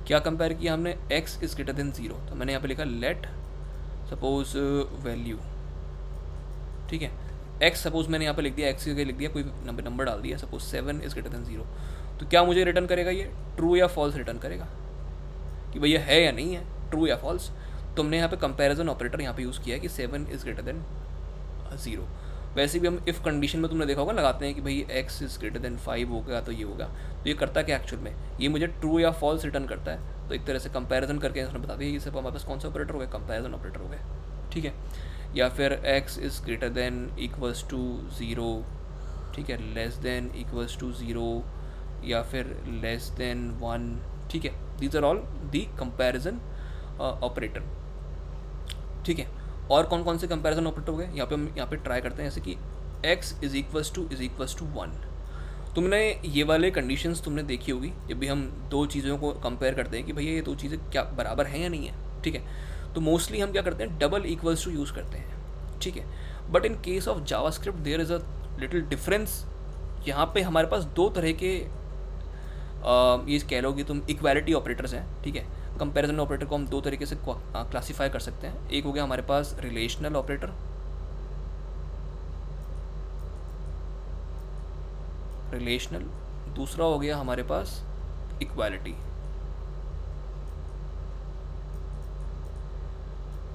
क्या कंपेयर किया हमने, x इज ग्रेटर देन 0, तो मैंने यहाँ पे लिखा लेट सपोज वैल्यू। ठीक है, x सपोज मैंने यहाँ पे लिख दिया, x के लिख दिया कोई नंबर डाल दिया, सपोज 7 इज ग्रेटर देन 0, तो क्या मुझे रिटर्न करेगा, ये ट्रू या फॉल्स रिटर्न करेगा कि भैया है या नहीं है, ट्रू या फॉल्स। तो हमने यहाँ पे कंपैरिजन ऑपरेटर यहाँ पे यूज़ किया है कि 7 इज ग्रेटर देन 0। वैसे भी हम इफ़ कंडीशन में तुमने देखा होगा लगाते हैं कि भाई x इज़ ग्रेटर देन 5 होगा तो ये होगा, तो ये करता क्या एक्चुअल में, ये मुझे ट्रू या फॉल्स रिटर्न करता है। तो एक तरह से कंपैरिजन करके उसने बता दिया, ये सब हमारे पास कौन सा ऑपरेटर हो गया, कंपैरिजन ऑपरेटर हो गया। ठीक है, या फिर x is greater than equals to zero, ठीक है, less than equals to zero, या फिर लेस देन वन, ठीक है। These are all the comparison operator, ठीक है। और कौन कौन से कंपैरिजन ऑपरेटर हो गए यहाँ पे, हम यहाँ पे ट्राई करते हैं, जैसे कि x is equals to one. तुमने ये वाले कंडीशंस तुमने देखी होगी जब भी हम दो चीज़ों को कंपेयर करते हैं कि भैया ये दो चीज़ें क्या बराबर हैं या नहीं है, ठीक है। तो मोस्टली हम क्या करते हैं, डबल इक्वल्स टू यूज़ करते हैं, ठीक है। But in case of JavaScript there is a little difference. यहाँ पे हमारे पास दो तरह के ये कह लो कि तुम इक्वालिटी ऑपरेटर्स हैं, ठीक है। कंपैरिजन ऑपरेटर को हम दो तरीके से क्लासीफाई कर सकते हैं। एक हो गया हमारे पास रिलेशनल ऑपरेटर, रिलेशनल, दूसरा हो गया हमारे पास इक्वालिटी।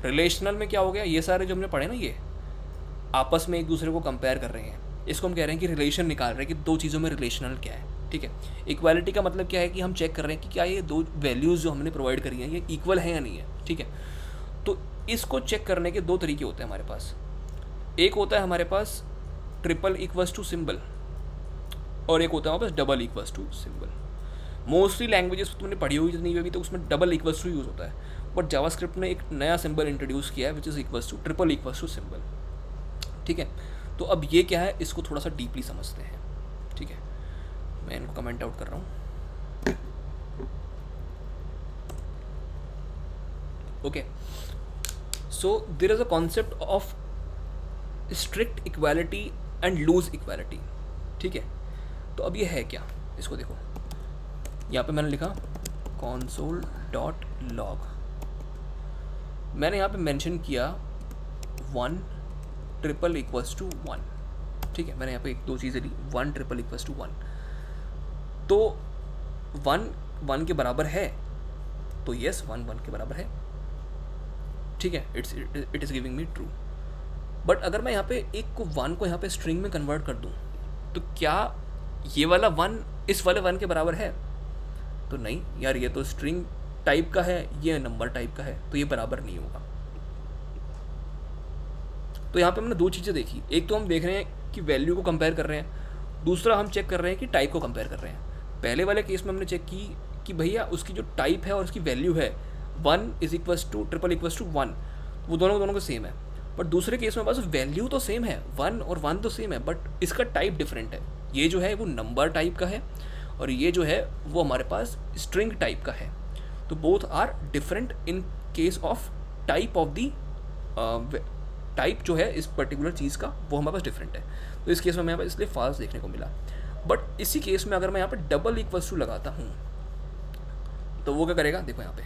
रिलेशनल में क्या हो गया, ये सारे जो हमने पढ़े ना, ये आपस में एक दूसरे को कंपेयर कर रहे हैं, इसको हम कह रहे हैं कि रिलेशन निकाल रहे हैं कि दो चीज़ों में रिलेशनल क्या है, ठीक है। इक्वालिटी का मतलब क्या है कि हम चेक कर रहे हैं कि क्या ये दो वैल्यूज़ जो हमने प्रोवाइड करी हैं ये इक्वल है या नहीं है, ठीक है। तो इसको चेक करने के दो तरीके होते हैं हमारे पास। एक होता है हमारे पास ट्रिपल इक्वल्स टू सिंबल, और एक होता है हमारे पास double equals to symbol. Mostly languages तुमने पढ़ी हुई जितनी भी तो उसमें डबल इक्वल्स टू यूज़ होता है, बट जावास्क्रिप्ट ने एक नया सिंबल इंट्रोड्यूस किया है which is equals to triple equals to symbol, ठीक है। तो अब ये क्या है, इसको थोड़ा सा डीपली समझते हैं, ठीक है। मैं इनको कमेंट आउट कर रहा हूँ। Okay, so there is a concept of strict equality and loose equality, ठीक है। तो अब ये है क्या, इसको देखो, यहाँ पे मैंने लिखा console.log, मैंने यहाँ पे मेंशन किया 1 ट्रिपल इक्वल्स टू 1, ठीक है। मैंने यहाँ पे एक दो चीज़ें ली, 1 ट्रिपल इक्वल्स टू 1, तो 1 1 के बराबर है, तो यस 1 1 के बराबर है, ठीक है। It is giving me true. But अगर मैं यहाँ पे एक को 1 को यहाँ पे स्ट्रिंग में कन्वर्ट कर दूँ, तो क्या ये वाला 1 इस वाले 1 के बराबर है? तो नहीं यार, ये तो स्ट्रिंग टाइप का है, ये नंबर टाइप का है, तो ये बराबर नहीं होगा। तो यहाँ पे हमने दो चीज़ें देखी, एक तो हम देख रहे हैं कि वैल्यू को कंपेयर कर रहे हैं, दूसरा हम चेक कर रहे हैं कि टाइप को कंपेयर कर रहे हैं। पहले वाले केस में हमने चेक की कि भैया उसकी जो टाइप है और उसकी वैल्यू है 1 is equals to triple equals to 1, वो दोनों को सेम है। बट दूसरे केस में बस वैल्यू तो सेम है, 1 और 1 तो सेम है, बट इसका टाइप डिफरेंट है। ये जो है वो नंबर टाइप का है और ये जो है वो हमारे पास स्ट्रिंग टाइप का है। तो both are different in case of type of the type जो है इस पर्टिकुलर चीज़ का वो हमारे पास डिफरेंट है। तो इस केस में हमें इसलिए फॉल्स देखने को मिला। बट इसी केस में अगर मैं यहाँ पे डबल इक्वल्स टू लगाता हूँ तो वो क्या करेगा, देखो यहाँ पे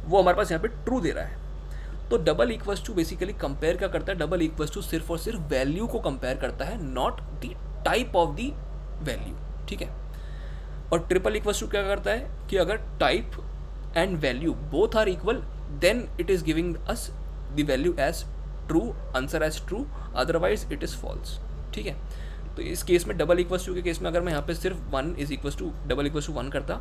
वो हमारे पास यहाँ पे ट्रू दे रहा है। तो double equals to basically compare क्या करता है, डबल इक्वल्स टू सिर्फ और सिर्फ वैल्यू को कंपेयर करता है, not the type of the value, ठीक है। और ट्रिपल इक्वल्स टू क्या करता है कि अगर type and value both are equal then it is giving us the value as true, answer as true, otherwise it is false, ठीक है। तो इस केस में डबल इक्वल्स टू के केस में अगर मैं यहाँ पे सिर्फ 1 is equals to double equals to 1 करता,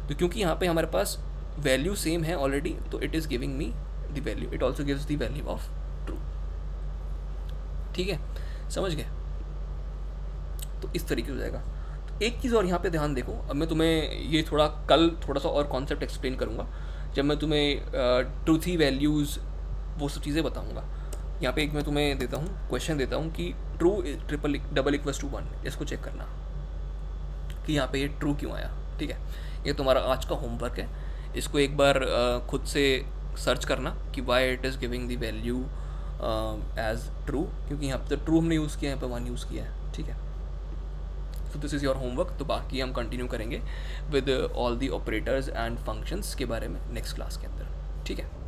तो क्योंकि यहाँ पे हमारे पास वैल्यू सेम है ऑलरेडी, तो it is giving me the value, it also gives the value of true, ठीक है, समझ गए। तो इस तरीके से हो जाएगा। तो एक चीज़ और यहाँ पे ध्यान देखो, अब मैं तुम्हें ये कल थोड़ा सा और कॉन्सेप्ट एक्सप्लेन करूँगा जब मैं तुम्हें ट्रूथी वैल्यूज़ वो सब चीज़ें बताऊँगा। यहाँ पे एक मैं तुम्हें देता हूँ, क्वेश्चन देता हूँ कि true triple double equals to 1, इसको चेक करना कि यहाँ पे ये ट्रू क्यों आया, ठीक है। ये तुम्हारा आज का होमवर्क है, इसको एक बार खुद से सर्च करना कि why it is giving the value as true, क्योंकि यहाँ पे ट्रू हमने यूज़ किया है, यहाँ पे 1 यूज़ किया है, ठीक है। So this is your homework. तो बाकी हम कंटिन्यू करेंगे with all the operators and functions के बारे में नेक्स्ट क्लास के अंदर, ठीक है।